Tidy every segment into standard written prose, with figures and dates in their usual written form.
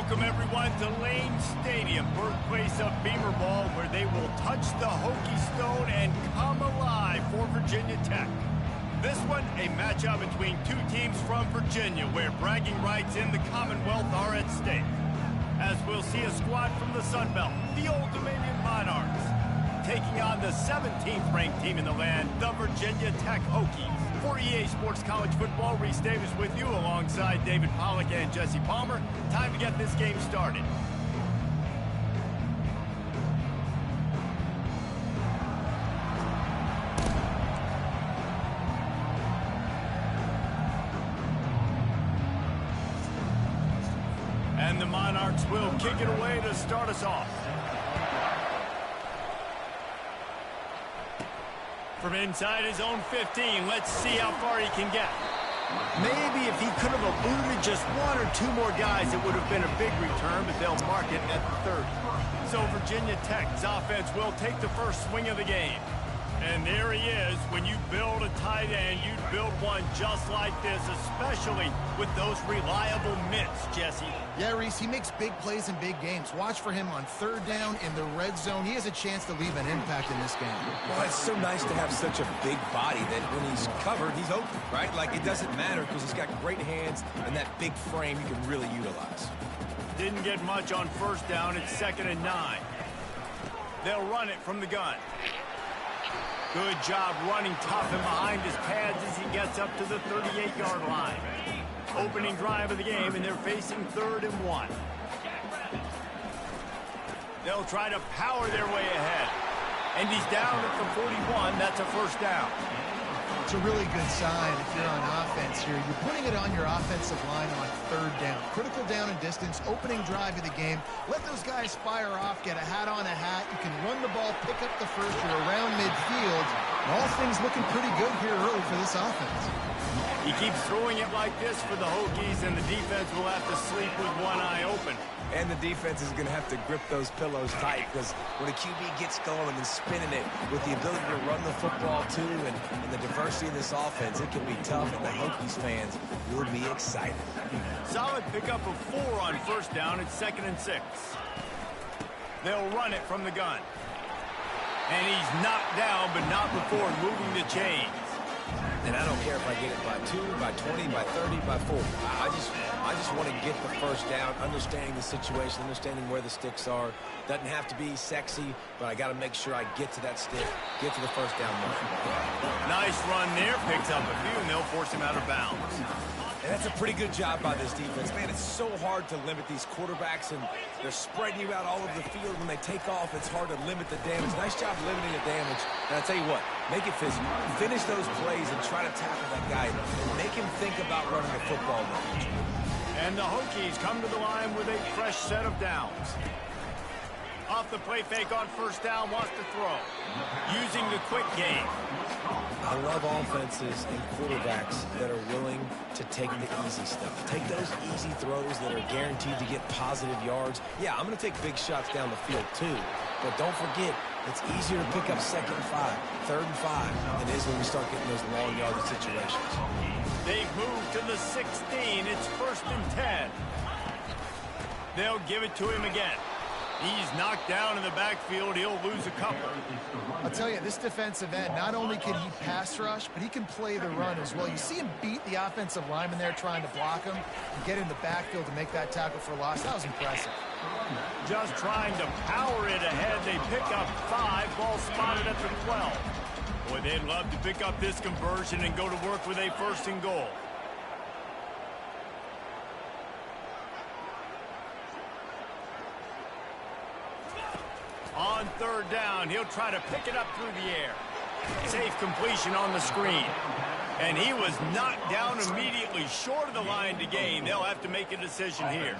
Welcome, everyone, to Lane Stadium, birthplace of Beamer Ball, where they will touch the Hokie Stone and come alive for Virginia Tech. This one, a matchup between two teams from Virginia, where bragging rights in the Commonwealth are at stake. As we'll see a squad from the Sun Belt, the Old Dominion Monarchs, taking on the 17th-ranked team in the land, the Virginia Tech Hokies. For EA Sports College Football, Reese Davis with you alongside David Pollack and Jesse Palmer. Time to get this game started. And the Monarchs will kick it away to start us off. From inside his own 15, let's see how far he can get. Maybe if he could have eluded just one or two more guys, it would have been a big return, but they'll mark it at the 30. So Virginia Tech's offense will take the first swing of the game. And there he is. When you build a tight end, you build one just like this, especially with those reliable mitts, Jesse. Yeah, Reese, he makes big plays in big games. Watch for him on third down in the red zone. He has a chance to leave an impact in this game. Well, it's so nice to have such a big body that when he's covered, he's open, right? Like, it doesn't matter because he's got great hands and that big frame you can really utilize. Didn't get much on first down. It's 2nd and 9. They'll run it from the gun. Good job running tough and behind his pads as he gets up to the 38-yard line. Opening drive of the game, and they're facing 3rd and 1. They'll try to power their way ahead. And he's down at the 41. That's a first down. It's a really good sign if you're on offense here. You're putting it on your offensive line on third down. Critical down and distance, opening drive of the game. Let those guys fire off, get a hat on a hat. You can run the ball, pick up the first. You're around midfield. All things looking pretty good here early for this offense. He keeps throwing it like this for the Hokies, and the defense will have to sleep with one eye open. And the defense is going to have to grip those pillows tight because when a QB gets going and spinning it with the ability to run the football too and the diversity of this offense, it can be tough, and the Hokies fans will be excited. Solid pickup of 4 on first down. It's 2nd and 6. They'll run it from the gun. And he's knocked down, but not before moving the chains. And I don't care if I get it by 2, by 20, by 30, by 40. I just want to get the first down, understanding the situation, understanding where the sticks are. Doesn't have to be sexy, but I got to make sure I get to that stick, get to the first down mark. Nice run there, picks up a few, and they'll force him out of bounds. And that's a pretty good job by this defense. Man, it's so hard to limit these quarterbacks, and they're spreading you out all over the field. When they take off, it's hard to limit the damage. Nice job limiting the damage. And I'll tell you what, make it physical. Finish those plays and try to tackle that guy and make him think about running the football in the future. And the Hokies come to the line with a fresh set of downs. Off the play fake on first down, wants to throw. Using the quick game. I love offenses and quarterbacks that are willing to take the easy stuff. Take those easy throws that are guaranteed to get positive yards. Yeah, I'm going to take big shots down the field too. But don't forget, it's easier to pick up 2nd and 5, 3rd and 5 than it is when we start getting those long yardage situations. They've moved to the 16. It's 1st and 10. They'll give it to him again. He's knocked down in the backfield. He'll lose a couple. I'll tell you, this defensive end, not only can he pass rush, but he can play the run as well. You see him beat the offensive lineman there trying to block him and get in the backfield to make that tackle for loss. That was impressive. Just trying to power it ahead. They pick up 5. Ball spotted at the 12. Boy, they'd love to pick up this conversion and go to work with a 1st and goal. On third down, he'll try to pick it up through the air. Safe completion on the screen. And he was knocked down immediately short of the line to gain. They'll have to make a decision here.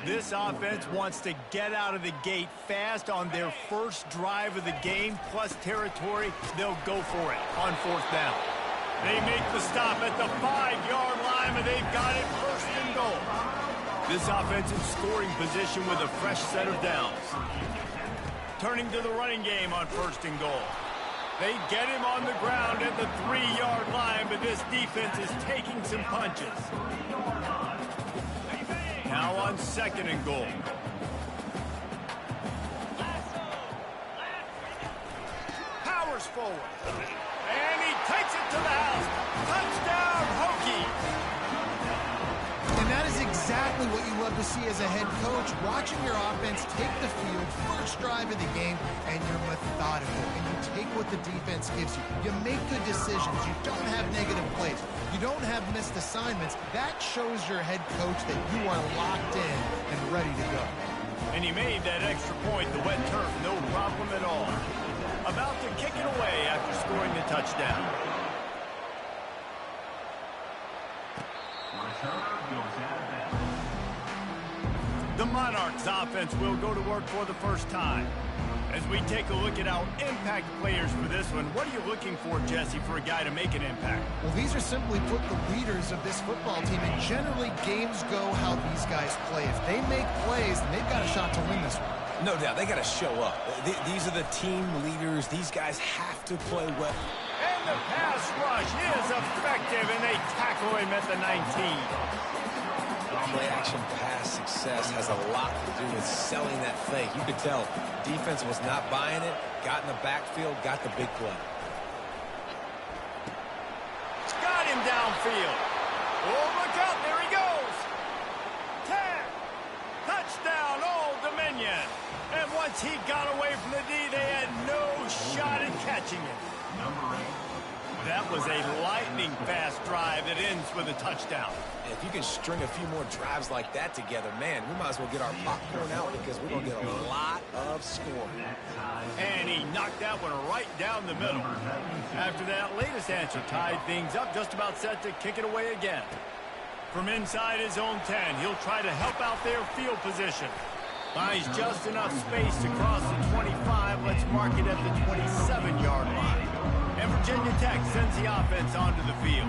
This offense wants to get out of the gate fast on their first drive of the game, plus territory. They'll go for it on 4th down. They make the stop at the 5-yard line, but they've got it 1st and goal. This offensive scoring position with a fresh set of downs. Turning to the running game on 1st and goal. They get him on the ground at the 3-yard line, but this defense is taking some punches. Now on 2nd and goal. Powers forward. And he takes it to the house. Touchdown, Hokie. And that is exactly what you love to see as a head coach, watching your offense take the field, first drive of the game, and you're methodical, and you take what the defense gives you. You make good decisions. You don't have negative plays. You don't have missed assignments. That shows your head coach that you are locked in and ready to go. And he made that extra point, the wet turf, no problem at all. About to kick it away after scoring the touchdown. The Monarchs offense will go to work for the first time. As we take a look at our impact players for this one, what are you looking for, Jesse, for a guy to make an impact? Well, these are simply put the leaders of this football team, and generally games go how these guys play. If they make plays, then they've got a shot to win this one. No doubt, they got to show up. These are the team leaders. These guys have to play well. And the pass rush is effective, and they tackle him at the 19. Play-action pass success has a lot to do with selling that fake. You could tell defense was not buying it, got in the backfield, got the big play. Got him downfield. Oh, look out, there he goes. Tag. Touchdown, Old Dominion. And once he got away from the D, they had no shot at catching him. That was a lightning-fast drive that ends with a touchdown. If you can string a few more drives like that together, man, we might as well get our popcorn out because we're going to get a lot of scoring. And he knocked that one right down the middle. After that latest answer tied things up, just about set to kick it away again. From inside his own 10, he'll try to help out their field position. Finds just enough space to cross the 25. Let's mark it at the 27-yard line. And Virginia Tech sends the offense onto the field.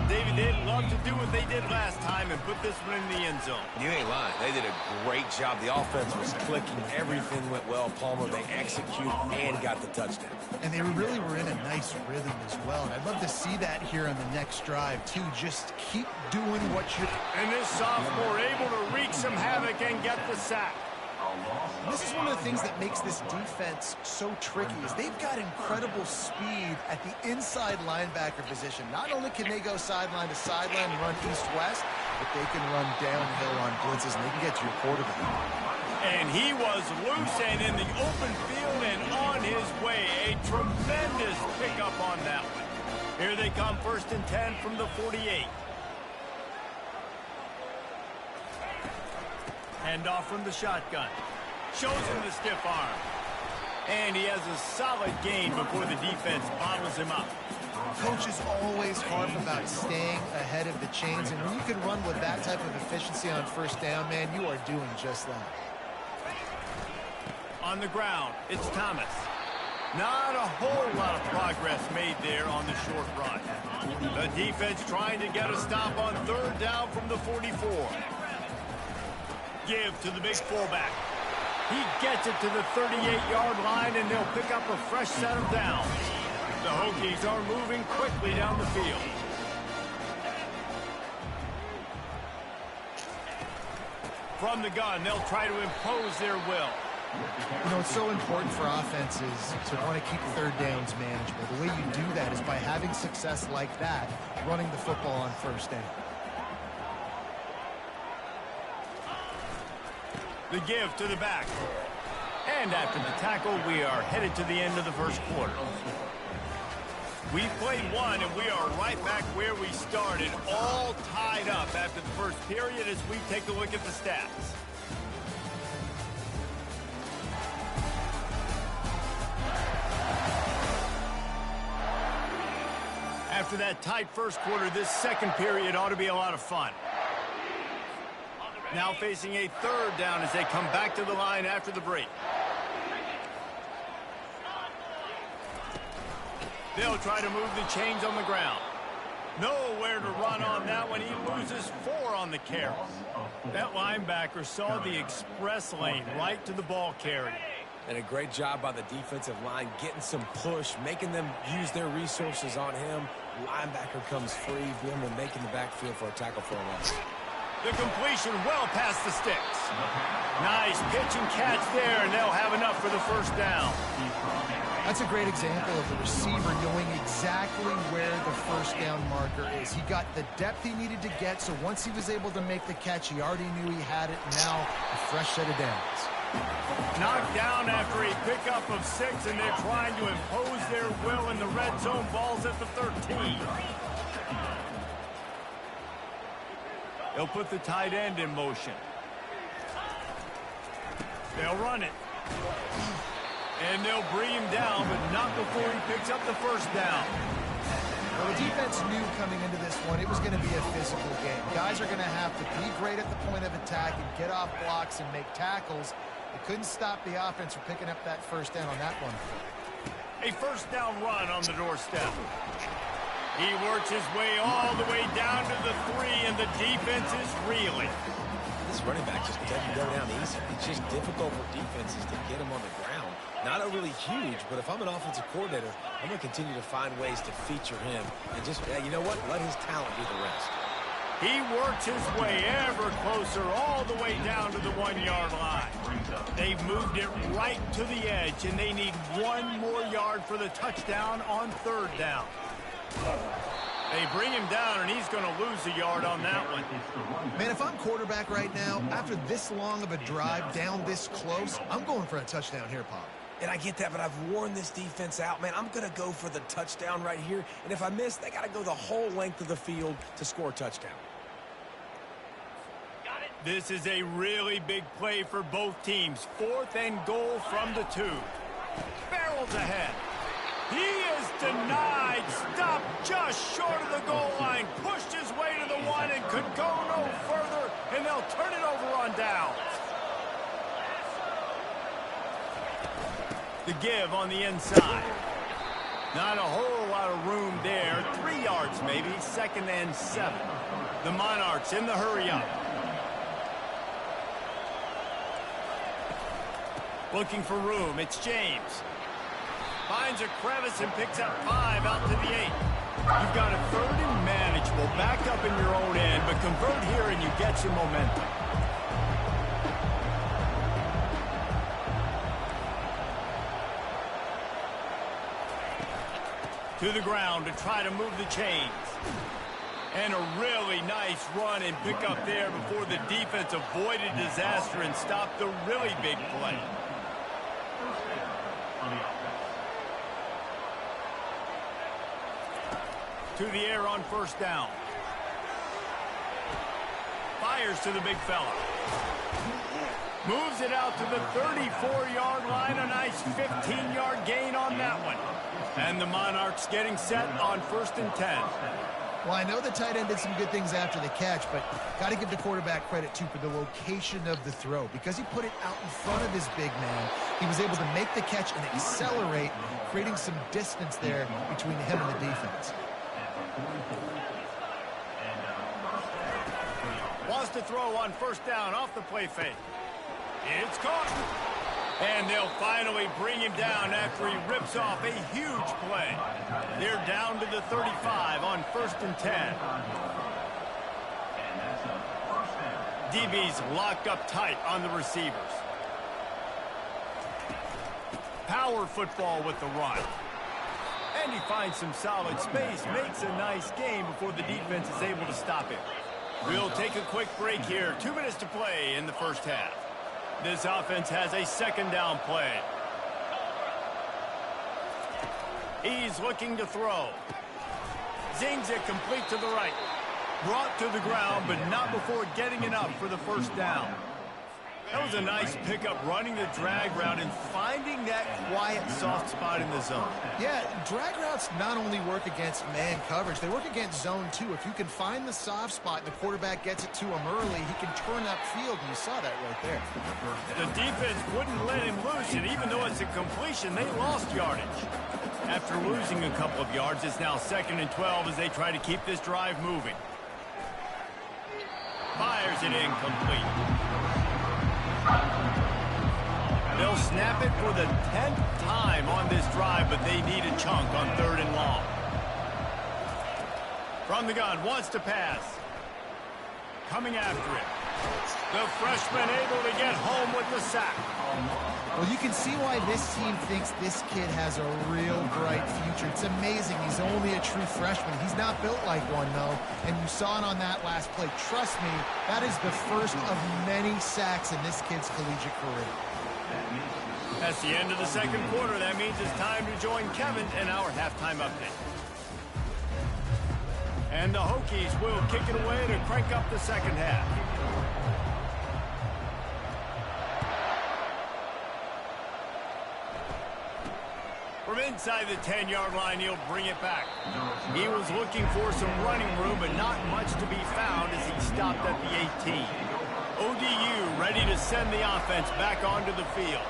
David, they'd love to do what they did last time and put this one in the end zone. You ain't lying. They did a great job. The offense was clicking. Everything went well. Palmer, they executed and got the touchdown. And they really were in a nice rhythm as well. And I'd love to see that here on the next drive, too. Just keep doing what you're... And this sophomore able to wreak some havoc and get the sack. This is one of the things that makes this defense so tricky is they've got incredible speed at the inside linebacker position. Not only can they go sideline to sideline and run east-west, but they can run downhill on blitzes, and they can get to your quarterback. And he was loose and in the open field and on his way. A tremendous pickup on that one. Here they come, 1st and 10 from the 48. Hand off from the shotgun. Shows him the stiff arm. And he has a solid gain before the defense bottles him up. Coaches always harp about staying ahead of the chains, and when you can run with that type of efficiency on 1st down, man, you are doing just that. On the ground, it's Thomas. Not a whole lot of progress made there on the short run. The defense trying to get a stop on 3rd down from the 44. Give to the big fullback. He gets it to the 38-yard line, and they'll pick up a fresh set of downs. The Hokies are moving quickly down the field. From the gun, they'll try to impose their will. You know, it's so important for offenses to want to keep 3rd downs manageable. The way you do that is by having success like that, running the football on 1st down. The give to the back. And after the tackle, we are headed to the end of the 1st quarter. We've played one, and we are right back where we started, all tied up after the 1st period as we take a look at the stats. After that tight 1st quarter, this 2nd period ought to be a lot of fun. Now facing a 3rd down as they come back to the line after the break. They'll try to move the chains on the ground. Nowhere to run on that one. He loses 4 on the carry. That linebacker saw the express lane right to the ball carrier. And a great job by the defensive line, getting some push, making them use their resources on him. Linebacker comes free, boom, and making the backfield for a tackle for a loss. The completion well past the sticks. Nice pitch and catch there, and they'll have enough for the first down. That's a great example of the receiver knowing exactly where the first down marker is. He got the depth he needed to get, so once he was able to make the catch, he already knew he had it. Now, a fresh set of downs. Knocked down after a pickup of 6, and they're trying to impose their will in the red zone. Ball's at the 13. They'll put the tight end in motion. They'll run it. And they'll bring him down, but not before he picks up the first down. Well, the defense knew coming into this one it was going to be a physical game. Guys are going to have to be great at the point of attack and get off blocks and make tackles. They couldn't stop the offense from picking up that first down on that one. A first down run on the doorstep. He works his way all the way down to the 3, and the defense is reeling. This running back just doesn't go down easy. It's just difficult for defenses to get him on the ground. Not a really huge, but if I'm an offensive coordinator, I'm going to continue to find ways to feature him and just, you know what, let his talent do the rest. He works his way ever closer all the way down to the 1-yard line. They've moved it right to the edge, and they need 1 more yard for the touchdown on third down. They bring him down, and he's going to lose a yard on that one. Man, if I'm quarterback right now, after this long of a drive down this close, I'm going for a touchdown here, Pop. And I get that, but I've worn this defense out, man. I'm going to go for the touchdown right here. And if I miss, they got to go the whole length of the field to score a touchdown. This is a really big play for both teams. 4th and goal from the 2. Barrels ahead. He is denied. Stopped just short of the goal line. Pushed his way to the 1 and could go no further. And they'll turn it over on downs. The give on the inside. Not a whole lot of room there. 3 yards maybe. 2nd and 7. The Monarchs in the hurry up. Looking for room. It's James. Finds a crevice and picks up 5 out to the 8. You've got a 3rd and manageable. Back up in your own end, but convert here and you get some momentum. To the ground to try to move the chains. And a really nice run and pick up there before the defense avoided disaster and stopped the really big play. To the air on first down. Fires to the big fella. Moves it out to the 34-yard line. A nice 15-yard gain on that one. And the Monarchs getting set on 1st and 10. Well, I know the tight end did some good things after the catch, but got to give the quarterback credit, too, for the location of the throw. Because he put it out in front of his big man, he was able to make the catch and accelerate, creating some distance there between him and the defense. Wants to throw on first down off the play fake. It's caught. And they'll finally bring him down after he rips off a huge play. They're down to the 35 on 1st and 10. DB's locked up tight on the receivers. Power football with the run. And he finds some solid space, makes a nice game before the defense is able to stop him. We'll take a quick break here. 2 minutes to play in the first half. This offense has a 2nd down play. He's looking to throw. Zings it complete to the right. Brought to the ground, but not before getting enough for the first down. That was a nice pickup, running the drag route and finding that quiet, soft spot in the zone. Yeah, drag routes not only work against man coverage, they work against zone too. If you can find the soft spot and the quarterback gets it to him early, he can turn upfield, and you saw that right there. The defense wouldn't let him loose, and even though it's a completion, they lost yardage. After losing a couple of yards, it's now 2nd and 12 as they try to keep this drive moving. Fires it incomplete. They'll snap it for the 10th time on this drive, but they need a chunk on 3rd and long. From the gun, wants to pass. coming after him. The freshman able to get home with the sack. Well, you can see why this team thinks this kid has a real bright future. It's amazing. He's only a true freshman. He's not built like one, though, and you saw it on that last play. Trust me, that is the first of many sacks in this kid's collegiate career. That's the end of the second quarter. That means it's time to join Kevin in our halftime update. And the Hokies will kick it away to crank up the second half. From inside the 10-yard line, he'll bring it back. He was looking for some running room, but not much to be found as he stopped at the 18. ODU ready to send the offense back onto the field.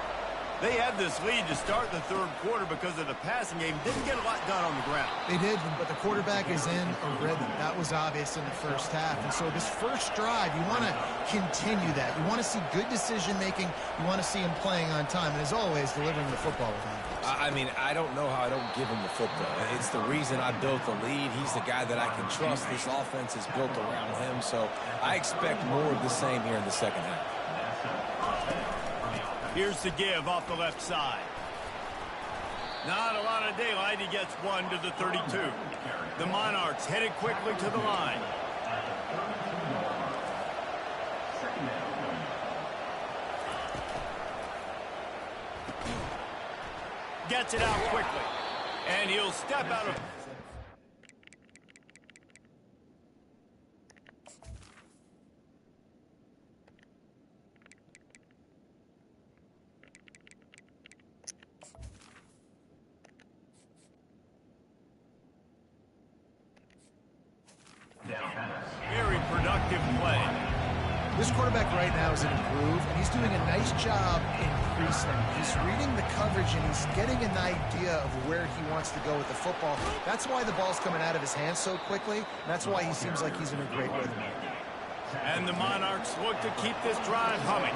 They had this lead to start the third quarter because of the passing game. Didn't get a lot done on the ground. They did, but the quarterback is in a rhythm. That was obvious in the first half. And so this first drive, you want to continue that. You want to see good decision-making. You want to see him playing on time. And as always, delivering the football with him. I mean, I don't know how I don't give him the football. It's the reason I built the lead. He's the guy that I can trust. This offense is built around him. So I expect more of the same here in the second half. Here's the give off the left side. Not a lot of daylight. He gets one to the 32. The Monarchs headed quickly to the line. Gets it out quickly. And he'll step out of... Very productive play. This quarterback right now is in a groove, and he's doing a nice job increasing. He's reading the coverage, and he's getting an idea of where he wants to go with the football. That's why the ball's coming out of his hands so quickly, and that's why he seems like he's in a great rhythm. And the Monarchs look to keep this drive humming.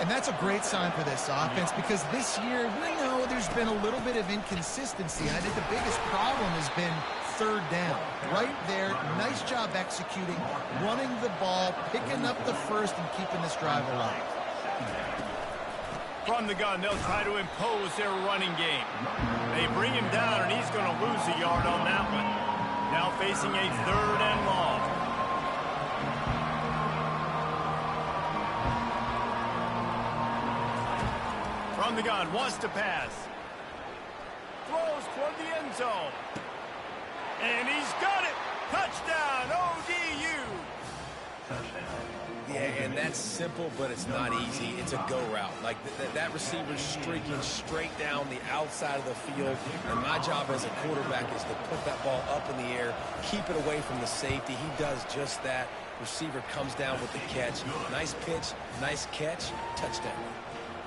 And that's a great sign for this offense, because this year, we know there's been a little bit of inconsistency, and I think the biggest problem has been third down. Right there, nice job executing, running the ball, picking up the first, and keeping this drive alive. From the gun, they'll try to impose their running game. They bring him down, and he's going to lose a yard on that one. Now facing a third and long. From the gun, wants to pass. Throws toward the end zone. And he's got it! Touchdown, ODU! Yeah, and that's simple, but it's not easy. It's a go route. Like, that receiver's streaking straight down the outside of the field, and my job as a quarterback is to put that ball up in the air, keep it away from the safety. He does just that. Receiver comes down with the catch. Nice pitch, nice catch, touchdown.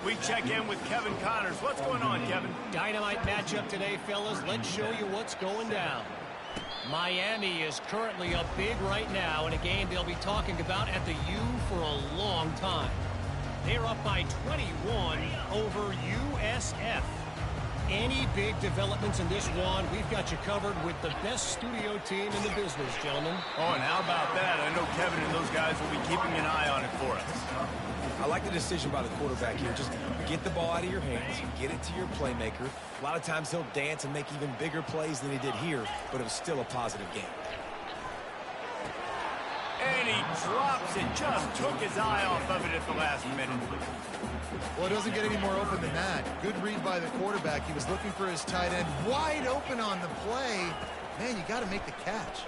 We check in with Kevin Connors. What's going on, Kevin? Dynamite matchup today, fellas. Let's show you what's going down. Miami is currently up big right now in a game they'll be talking about at the U for a long time. They're up by 21 over USF. Any big developments in this one, we've got you covered with the best studio team in the business, gentlemen. Oh, and how about that? I know Kevin and those guys will be keeping an eye on it for us. I like the decision by the quarterback here. Just get the ball out of your hands, get it to your playmaker. A lot of times he'll dance and make even bigger plays than he did here, but it was still a positive game. And he drops it, just took his eye off of it at the last minute. Well, it doesn't get any more open than that. Good read by the quarterback. He was looking for his tight end, wide open on the play. Man, you got to make the catch.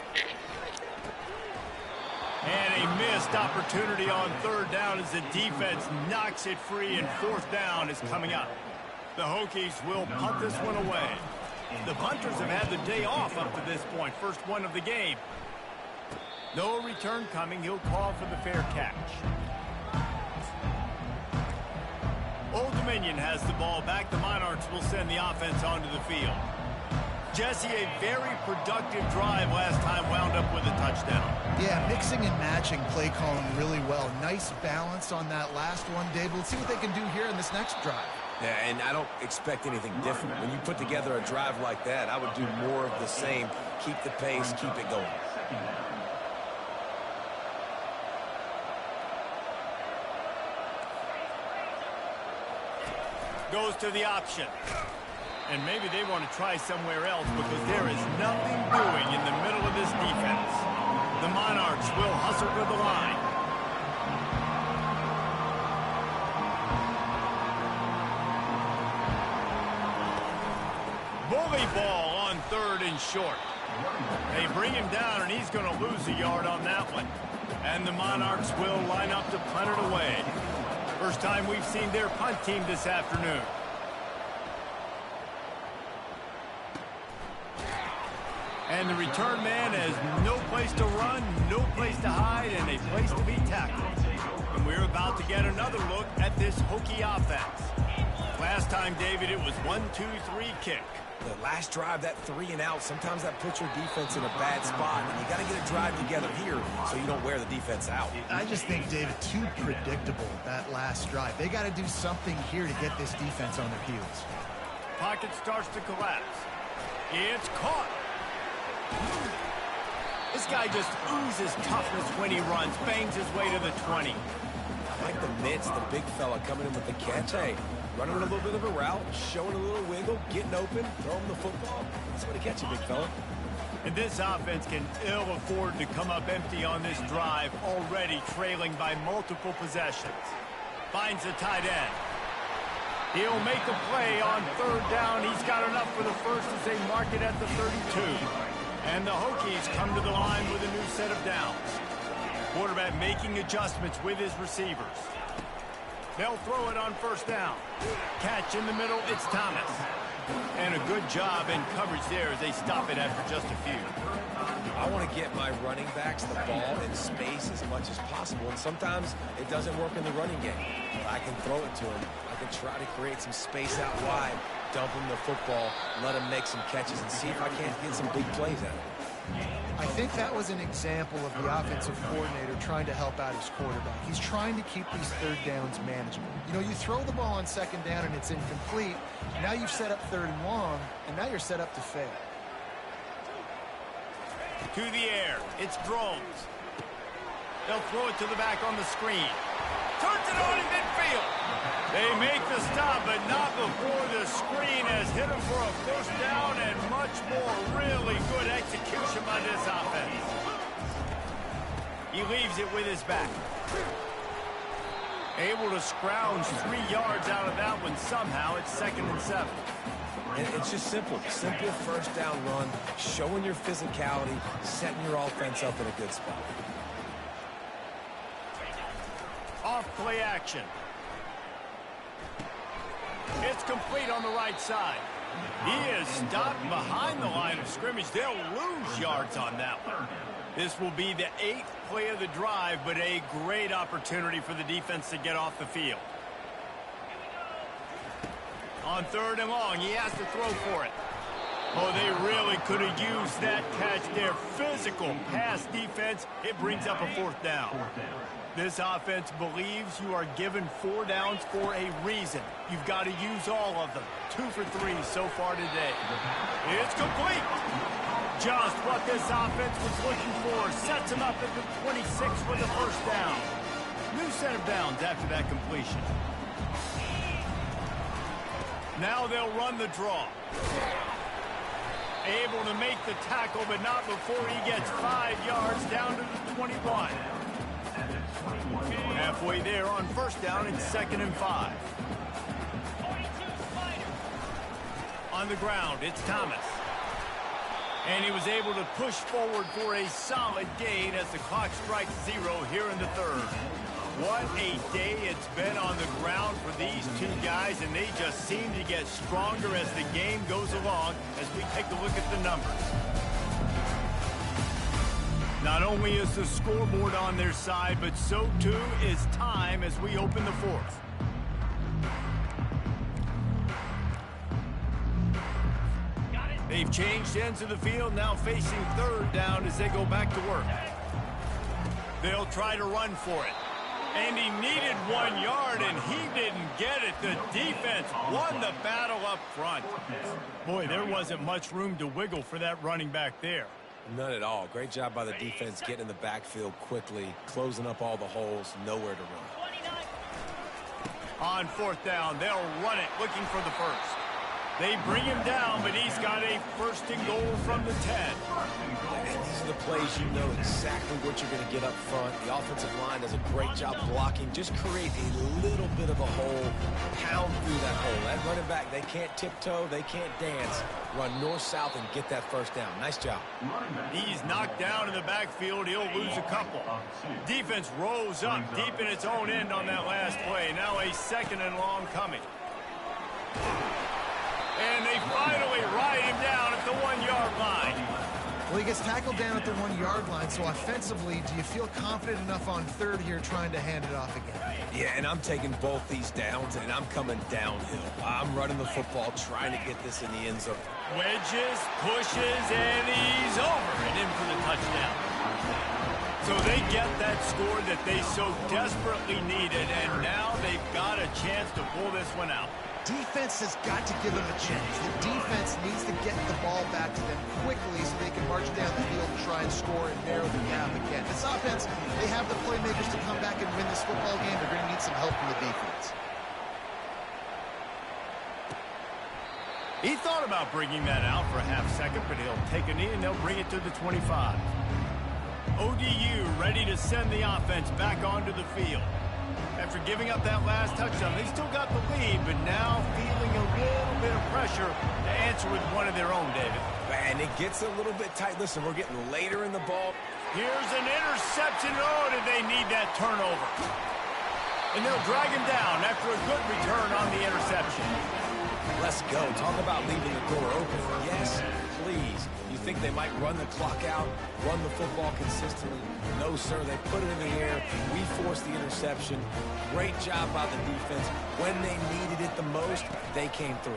And a missed opportunity on third down as the defense knocks it free, and fourth down is coming up. The Hokies will punt this one away. The punters have had the day off up to this point, first one of the game. No return coming. He'll call for the fair catch. Old Dominion has the ball back. The Monarchs will send the offense onto the field. Jesse, a very productive drive last time, wound up with a touchdown. Yeah, mixing and matching play calling really well. Nice balance on that last one, Dave. We'll see what they can do here in this next drive. Yeah, and I don't expect anything different. When you put together a drive like that, I would do more of the same. Keep the pace, keep it going. goes to the option. And maybe they want to try somewhere else because there is nothing doing in the middle of this defense. The Monarchs will hustle to the line. Bully ball on 3rd and short. They bring him down, and he's going to lose a yard on that one. And the Monarchs will line up to punt it away. First time we've seen their punt team this afternoon. And the return man has no place to run, no place to hide, and a place to be tackled. And we're about to get another look at this Hokie offense. Last time, David, it was 1-2-3 kick. The last drive, that 3 and out, sometimes that puts your defense in a bad spot, and you got to get a drive together here so you don't wear the defense out. I just think, David, too predictable, that last drive. They got to do something here to get this defense on their heels. Pocket starts to collapse. It's caught. This guy just oozes toughness when he runs, bangs his way to the 20. I like the mitts, the big fella coming in with the catch. Hey, running a little bit of a route, showing a little wiggle, getting open, throwing the football. That's what to catch you, big fella. And this offense can ill afford to come up empty on this drive, already trailing by multiple possessions. Finds the tight end. He'll make a play on 3rd down. He's got enough for the first as they mark it at the 32. And the Hokies come to the line with a new set of downs. Quarterback making adjustments with his receivers. They'll throw it on 1st down. Catch in the middle, it's Thomas. And a good job in coverage there as they stop it after just a few. I want to get my running backs the ball in space as much as possible, and sometimes it doesn't work in the running game. I can throw it to them. I can try to create some space out wide, dump him the football, let him make some catches, and see if I can't get some big plays out of it. I think that was an example of the offensive coordinator trying to help out his quarterback. He's trying to keep these 3rd downs manageable. You know, you throw the ball on 2nd down and it's incomplete. Now you've set up 3rd and long, and now you're set up to fail. To the air, it's Drones. They'll throw it to the back on the screen. Turns it on in midfield. They make the stop, but not before the screen has hit him for a 1st down and much more. Really good execution by this offense. He leaves it with his back. Able to scrounge 3 yards out of that one somehow. It's 2nd and 7. And it's just simple. Simple 1st down run, showing your physicality, setting your offense up in a good spot. Off play action. It's complete on the right side. He is stopped behind the line of scrimmage. They'll lose yards on that one. This will be the 8th play of the drive, but a great opportunity for the defense to get off the field. On 3rd and long, he has to throw for it. Oh, they really could have used that catch. Their physical pass defense, it brings up a 4th down. This offense believes you are given 4 downs for a reason. You've got to use all of them. 2 for 3 so far today. It's complete. Just what this offense was looking for. Sets him up at the 26 for the 1st down. New set of downs after that completion. Now they'll run the draw. Able to make the tackle, but not before he gets 5 yards down to the 21. Halfway there on 1st down and 2nd and 5. On the ground, it's Thomas. And he was able to push forward for a solid gain as the clock strikes 0 here in the 3rd. What a day it's been on the ground for these 2 guys, and they just seem to get stronger as the game goes along as we take a look at the numbers. Not only is the scoreboard on their side, but so too is time as we open the 4th. They've changed ends of the field, now facing 3rd down as they go back to work. They'll try to run for it. And he needed 1 yard, and he didn't get it. The defense won the battle up front. Boy, there wasn't much room to wiggle for that running back there. None at all. Great job by the defense getting in the backfield quickly, closing up all the holes, nowhere to run. On fourth down, they'll run it, looking for the first. They bring him down, but he's got a first and goal from the 10. And these are the plays you know exactly what you're going to get up front. The offensive line does a great job blocking. Just create a little bit of a hole, pound through that hole. That running back, they can't tiptoe, they can't dance. Run north-south and get that first down. Nice job. He's knocked down in the backfield. He'll lose a couple. Defense rolls up deep in its own end on that last play. Now a second and long coming. And they finally ride him down at the 1-yard line. Well, he gets tackled down at the 1-yard line, so offensively, do you feel confident enough on third here trying to hand it off again? Yeah, and I'm taking both these downs, and I'm coming downhill. I'm running the football, trying to get this in the end zone. Wedges, pushes, and he's over and in for the touchdown. So they get that score that they so desperately needed, and now they've got a chance to pull this one out. Defense has got to give them a chance. The defense needs to get the ball back to them quickly so they can march down the field and try and score and narrow the gap again. This offense, they have the playmakers to come back and win this football game. They're going to need some help from the defense. He thought about bringing that out for a half second, but he'll take a knee and they'll bring it to the 25. ODU ready to send the offense back onto the field. After giving up that last touchdown, they still got the lead, but now feeling a little bit of pressure to answer with one of their own, David. And it gets a little bit tight. Listen, we're getting later in the ball. Here's an interception. Oh, did they need that turnover? And they'll drag him down after a good return on the interception. Let's go. Talk about leaving the door open. Yes, please. You think they might run the clock out, run the football consistently? No, sir. They put it in the air. We forced the interception. Great job by the defense. When they needed it the most, they came through.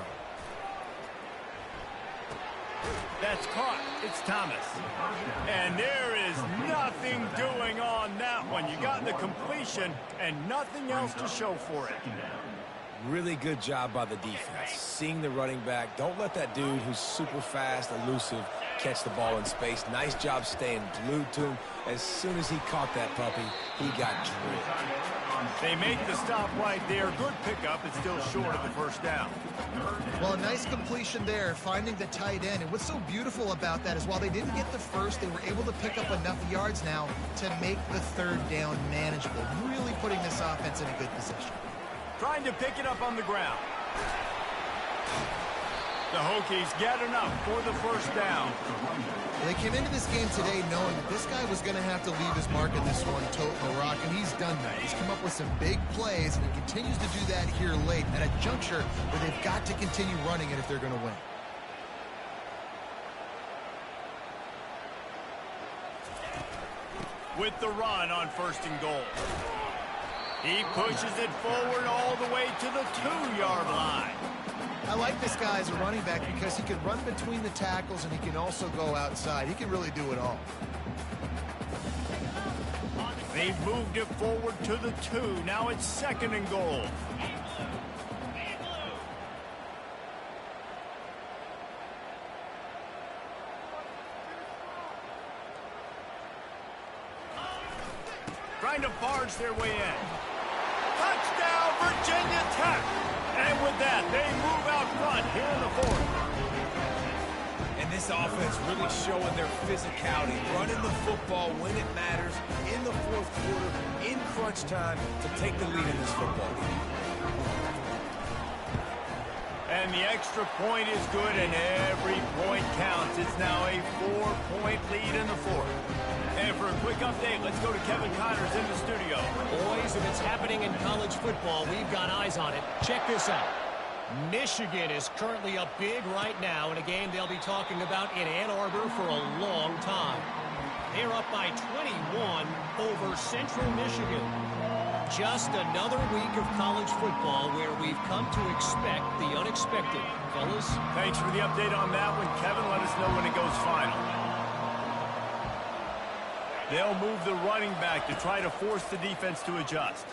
That's caught. It's Thomas. And there is nothing doing on that one. You got the completion and nothing else to show for it. Really good job by the defense. Seeing the running back. Don't let that dude who's super fast, elusive, catch the ball in space. Nice job staying glued to him. As soon as he caught that puppy, he got drilled. They make the stop right there. Good pickup. It's still short of the first down. Well, a nice completion there, finding the tight end. And what's so beautiful about that is while they didn't get the first, they were able to pick up enough yards now to make the third down manageable. Really putting this offense in a good position. Trying to pick it up on the ground. The Hokies get enough for the first down. They came into this game today knowing that this guy was going to have to leave his mark in this one, toting the rock, and he's done that. He's come up with some big plays, and he continues to do that here late at a juncture where they've got to continue running it if they're going to win. With the run on first and goal. He pushes it forward all the way to the 2-yard line. I like this guy as a running back because he can run between the tackles and he can also go outside. He can really do it all. They've moved it forward to the 2. Now it's second and goal. Trying to barge their way in. Touchdown, Virginia Tech! And with that, they move out front here in the fourth. And this offense really showing their physicality, running the football when it matters, in the fourth quarter, in crunch time, to take the lead in this football game. And the extra point is good, and every point counts. It's now a 4-point lead in the fourth. And for a quick update, let's go to Kevin Connors in the studio. Boys, if it's happening in college football, we've got eyes on it. Check this out. Michigan is currently up big right now in a game they'll be talking about in Ann Arbor for a long time. They're up by 21 over Central Michigan. Just another week of college football where we've come to expect the unexpected. Fellas? Thanks for the update on that one, Kevin. Let us know when it goes final. They'll move the running back to try to force the defense to adjust.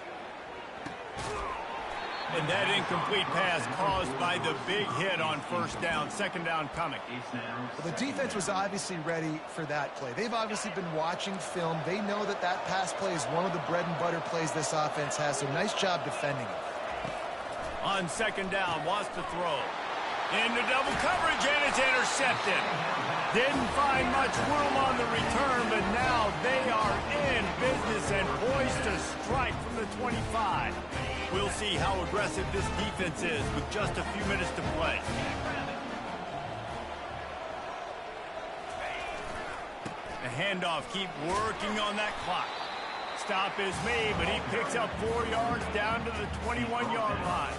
And that incomplete pass caused by the big hit on first down. Second down coming. Well, the defense was obviously ready for that play. They've obviously been watching film. They know that that pass play is one of the bread and butter plays this offense has, so nice job defending it. On second down, wants to throw. Into double coverage, and it's intercepted. Didn't find much room on the return, but now they are in business and poised to strike from the 25. We'll see how aggressive this defense is with just a few minutes to play. The handoff, keep working on that clock. Stop is made, but he picks up 4 yards down to the 21-yard line.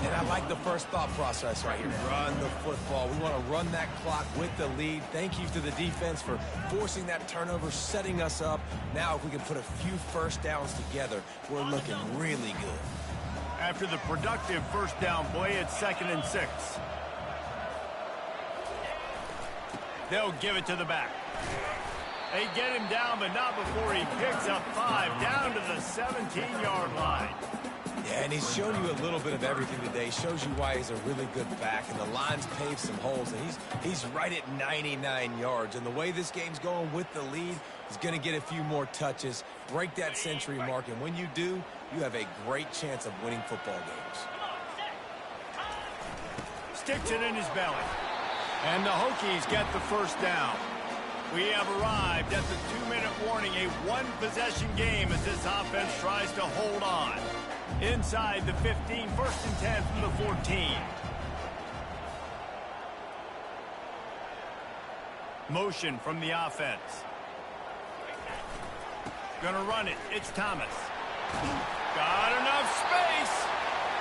And I like the first thought process right here. Run the football. We want to run that clock with the lead. Thank you to the defense for forcing that turnover, setting us up. Now if we can put a few first downs together, we're looking really good. After the productive first down play, it's 2nd and 6. They'll give it to the back. They get him down, but not before he picks up 5 down to the 17-yard line. Yeah, and he's shown you a little bit of everything today. He shows you why he's a really good back, and the line's paved some holes, and he's right at 99 yards. And the way this game's going with the lead, he's going to get a few more touches, break that century mark, and when you do, you have a great chance of winning football games. Sticks it in his belly. And the Hokies get the first down. We have arrived at the 2-minute warning, a one-possession game as this offense tries to hold on. Inside the 15, 1st and 10 from the 14. Motion from the offense. Gonna run it. It's Thomas. Got enough space.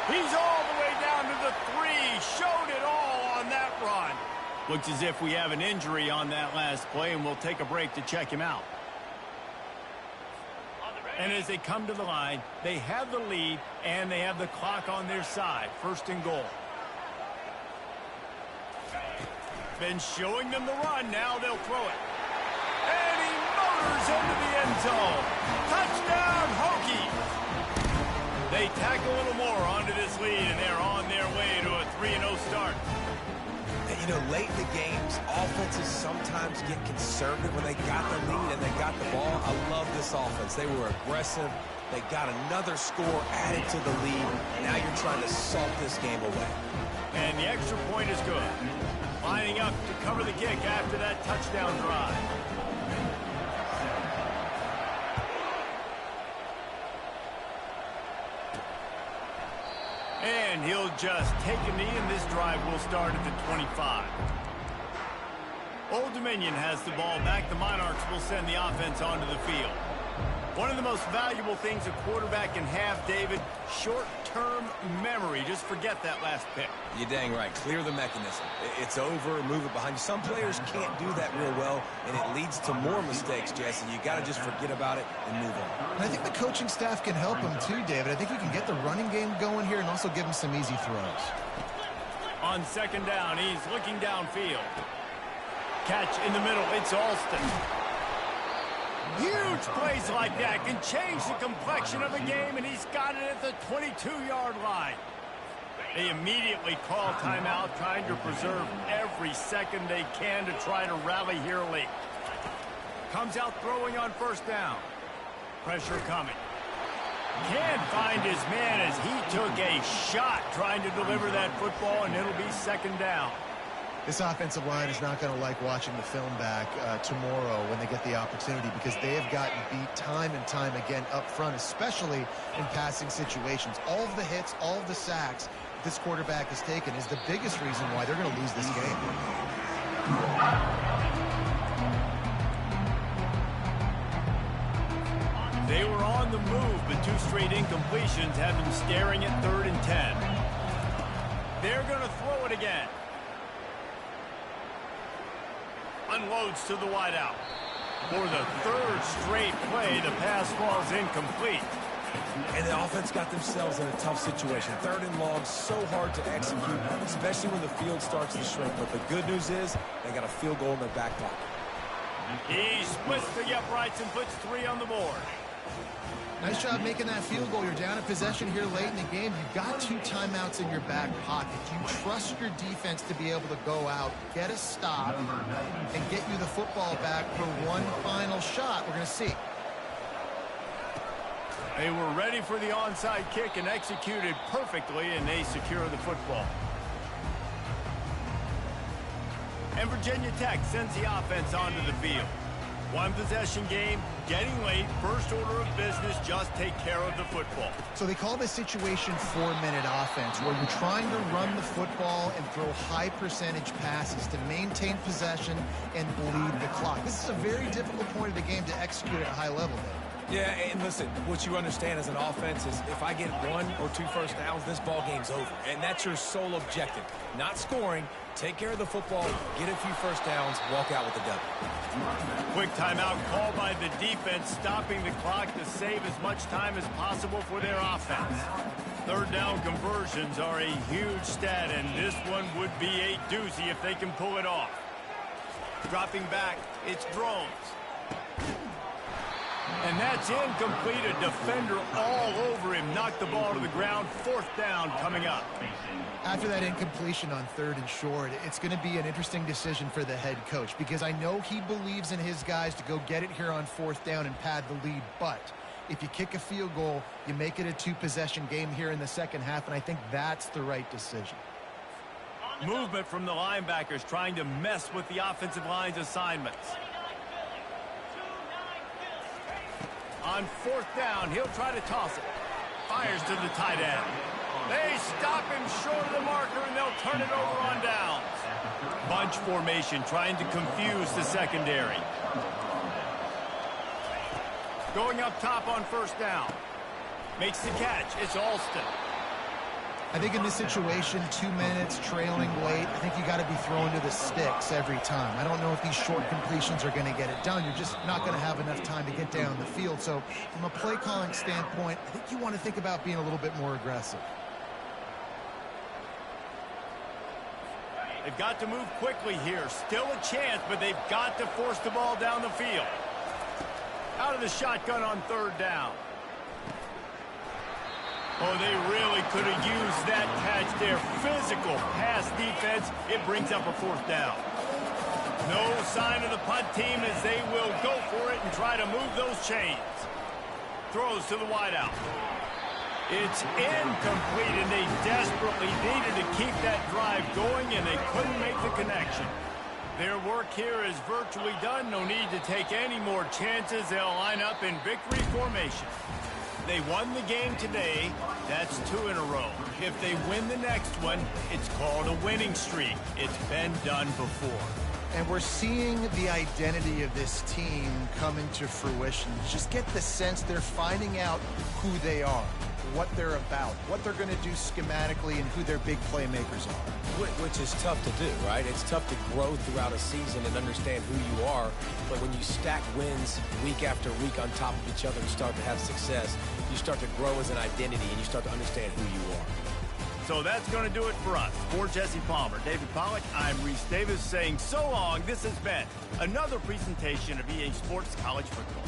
He's all the way down to the 3. Showed it all on that run. Looks as if we have an injury on that last play, and we'll take a break to check him out. And as they come to the line, they have the lead, and they have the clock on their side. 1st and goal. Been showing them the run. Now they'll throw it. And he motors into the end zone. Touchdown, Hokies! They tack a little more onto this lead, and they're on their way to a 3-0 start. And, you know, late in the games, offenses sometimes get conservative when they got the lead and they got the ball. I love this offense. They were aggressive. They got another score added to the lead. Now you're trying to salt this game away. And the extra point is good. Lining up to cover the kick after that touchdown drive. And he'll just take a knee, and this drive will start at the 25. Old Dominion has the ball back. The Monarchs will send the offense onto the field. One of the most valuable things a quarterback can have, David, short-term memory. Just forget that last pick. You're dang right. Clear the mechanism. It's over, move it behind you. Some players can't do that real well, and it leads to more mistakes, Jesse. You got to just forget about it and move on. And I think the coaching staff can help him too, David. I think you can get the running game going here and also give him some easy throws. On 2nd down, he's looking downfield. Catch in the middle. It's Alston. Huge plays like that can change the complexion of a game, and he's got it at the 22-yard line. They immediately call timeout, trying to preserve every second they can to try to rally here late. Comes out throwing on 1st down. Pressure coming. Can't find his man as he took a shot trying to deliver that football, and it'll be 2nd down. This offensive line is not going to like watching the film back tomorrow when they get the opportunity, because they have gotten beat time and time again up front, especially in passing situations. All of the hits, all of the sacks this quarterback has taken is the biggest reason why they're going to lose this game. They were on the move, but 2 straight incompletions have them staring at 3rd and 10. They're going to throw it again. Unloads to the wideout. For the 3rd straight play, the pass falls incomplete. And the offense got themselves in a tough situation. 3rd and long, so hard to execute, especially when the field starts to shrink. But the good news is they got a field goal in their back pocket. He splits the uprights and puts 3 on the board. Nice job making that field goal. You're down in possession here late in the game. You've got 2 timeouts in your back pocket. You trust your defense to be able to go out, get a stop, and get you the football back for one final shot. We're going to see. They were ready for the onside kick and executed perfectly, and they secure the football. And Virginia Tech sends the offense onto the field. One possession game, getting late, first order of business, just take care of the football. So they call this situation 4-minute offense, where you're trying to run the football and throw high percentage passes to maintain possession and bleed the clock. This is a very difficult point of the game to execute at a high level, Dave. Yeah, and listen, what you understand as an offense is if I get 1 or 2 first downs, this ball game's over. And that's your sole objective. Not scoring, take care of the football, get a few first downs, walk out with the W. Quick timeout called by the defense, stopping the clock to save as much time as possible for their offense. Third down conversions are a huge stat, and this one would be a doozy if they can pull it off. Dropping back, it's Drones. And that's incomplete. A defender all over him. Knocked the ball to the ground. Fourth down coming up. After that incompletion on 3rd and short, it's going to be an interesting decision for the head coach, because I know he believes in his guys to go get it here on 4th down and pad the lead. But if you kick a field goal, you make it a 2-possession game here in the second half, and I think that's the right decision. Movement from the linebackers trying to mess with the offensive line's assignments. On 4th down, he'll try to toss it. Fires to the tight end. They stop him short of the marker, and they'll turn it over on downs. Bunch formation trying to confuse the secondary. Going up top on 1st down. Makes the catch. It's Alston. I think in this situation, 2 minutes, trailing late, I think you got to be throwing to the sticks every time. I don't know if these short completions are going to get it done. You're just not going to have enough time to get down the field. So from a play calling standpoint, I think you want to think about being a little bit more aggressive. They've got to move quickly here. Still a chance, but they've got to force the ball down the field. Out of the shotgun on 3rd down. Oh, they really could have used that catch there. Physical pass defense. It brings up a 4th down. No sign of the punt team as they will go for it and try to move those chains. Throws to the wideout. It's incomplete, and they desperately needed to keep that drive going, and they couldn't make the connection. Their work here is virtually done. No need to take any more chances. They'll line up in victory formation. They won the game today. That's 2 in a row. If they win the next one, it's called a winning streak. It's been done before. And we're seeing the identity of this team come into fruition. Just get the sense they're finding out who they are, what they're about, what they're going to do schematically, and who their big playmakers are. Which is tough to do, right? It's tough to grow throughout a season and understand who you are. But when you stack wins week after week on top of each other and start to have success, you start to grow as an identity and you start to understand who you are. So that's going to do it for us. For Jesse Palmer, David Pollack, I'm Reese Davis saying so long. This has been another presentation of EA Sports College Football.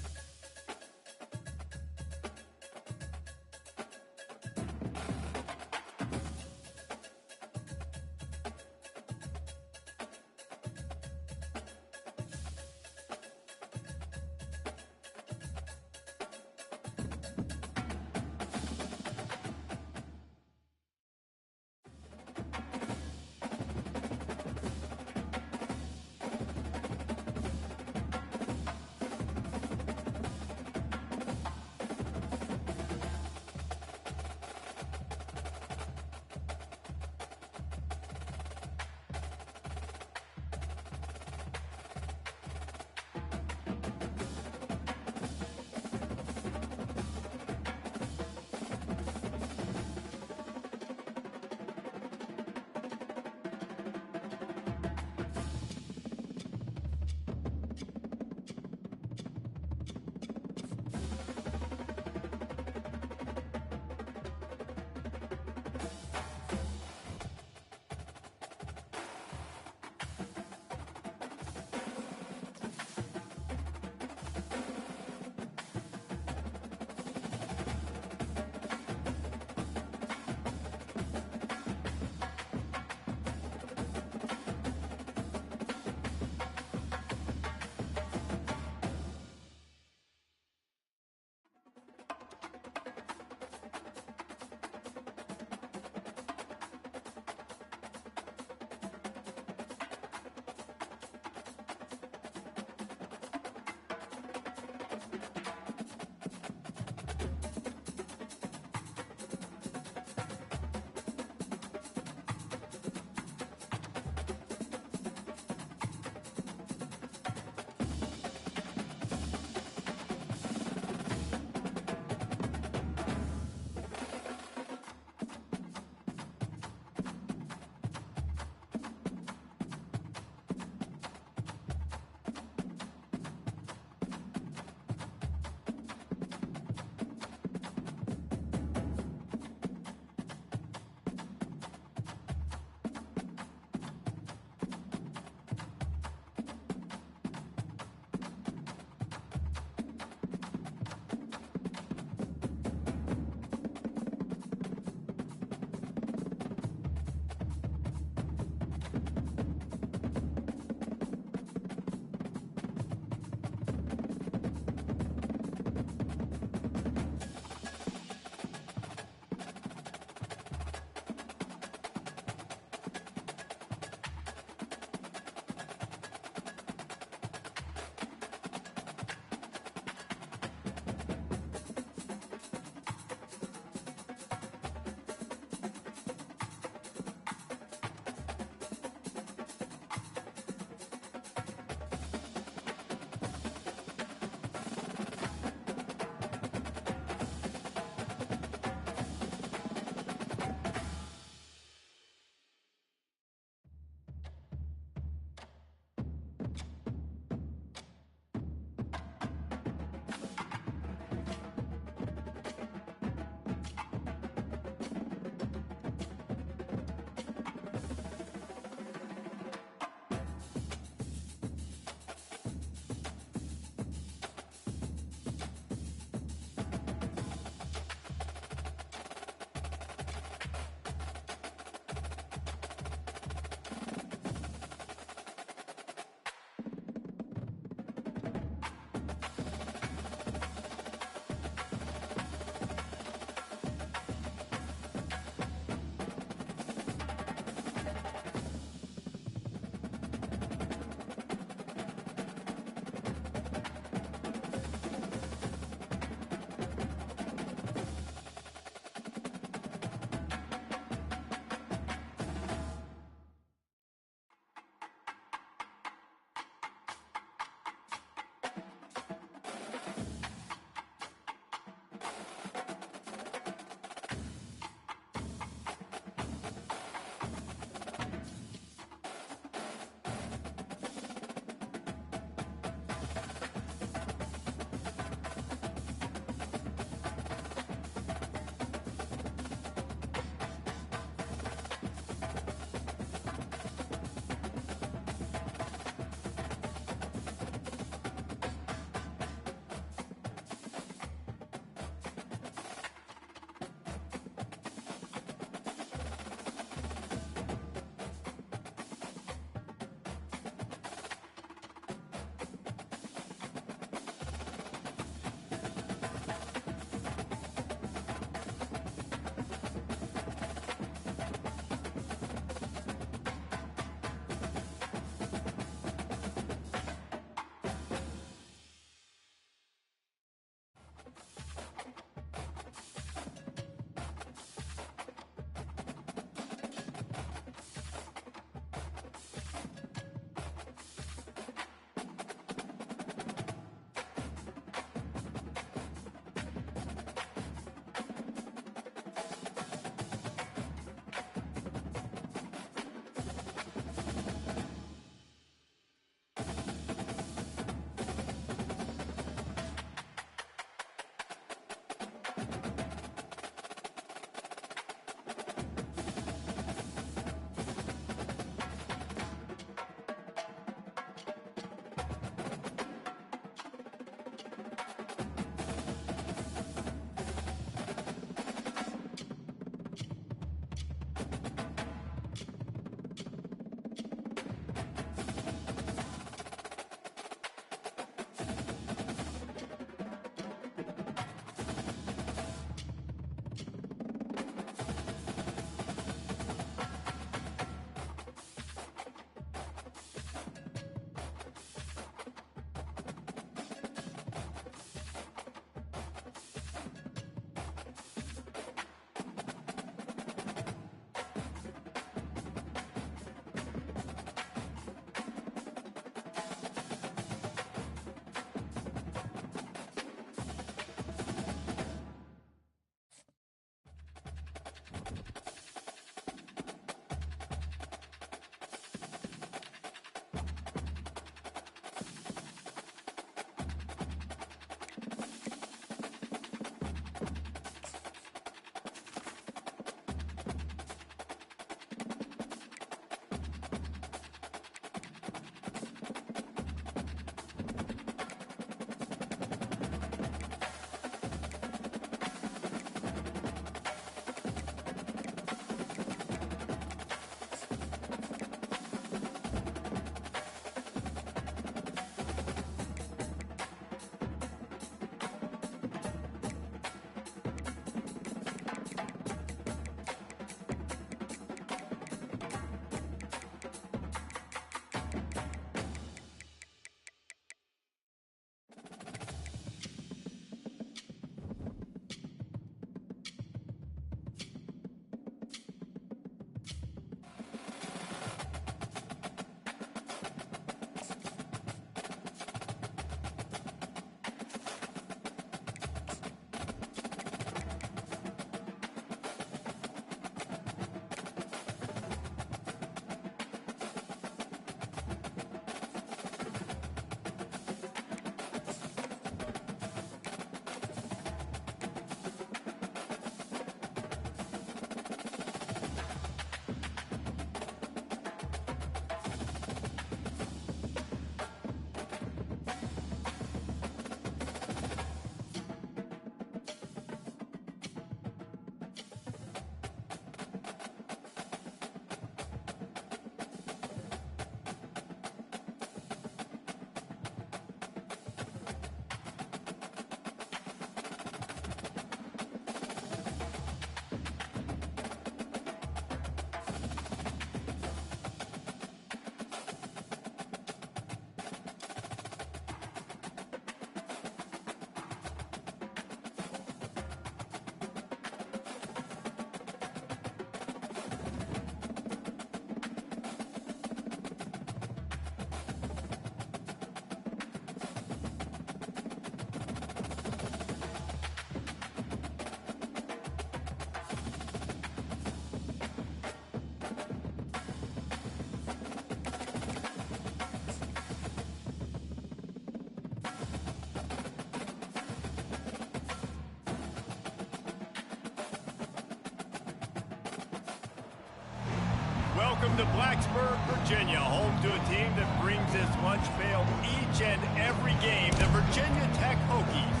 Welcome to Blacksburg, Virginia, home to a team that brings this lunch pail each and every game, the Virginia Tech Hokies.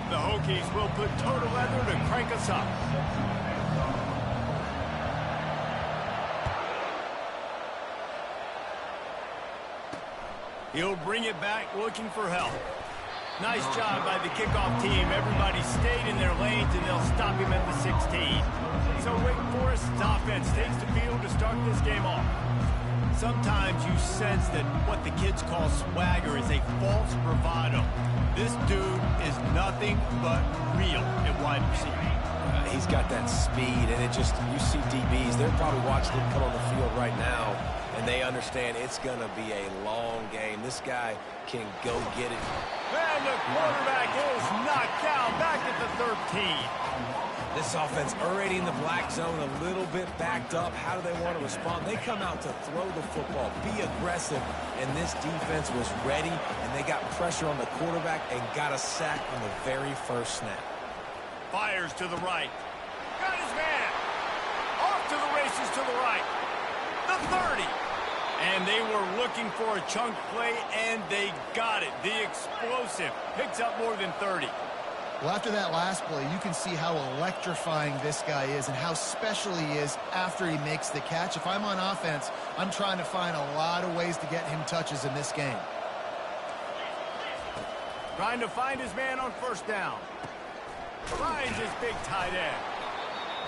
The Hokies will put total leather to crank us up. He'll bring it back looking for help. Nice job by the kickoff team. Everybody stayed in their lanes, and they'll stop him at the 16. So Wake Forest's offense takes the field to start this game off. Sometimes you sense that what the kids call swagger is a false bravado. This dude is nothing but real at wide receiver. He's got that speed, and you see DBs, they're probably watching him come on the field right now, and they understand it's going to be a long game. This guy can go get it. And the quarterback is knocked down back at the 13. This offense already in the black zone, a little bit backed up. How do they want to respond? They come out to throw the football, be aggressive, and this defense was ready, and they got pressure on the quarterback and got a sack on the very first snap. Fires to the right. Got his man. Off to the races to the right. The 30. And they were looking for a chunk play, and they got it. The explosive picks up more than 30. Well, after that last play, you can see how electrifying this guy is and how special he is after he makes the catch. If I'm on offense, I'm trying to find a lot of ways to get him touches in this game. Trying to find his man on first down. Finds his big tight end.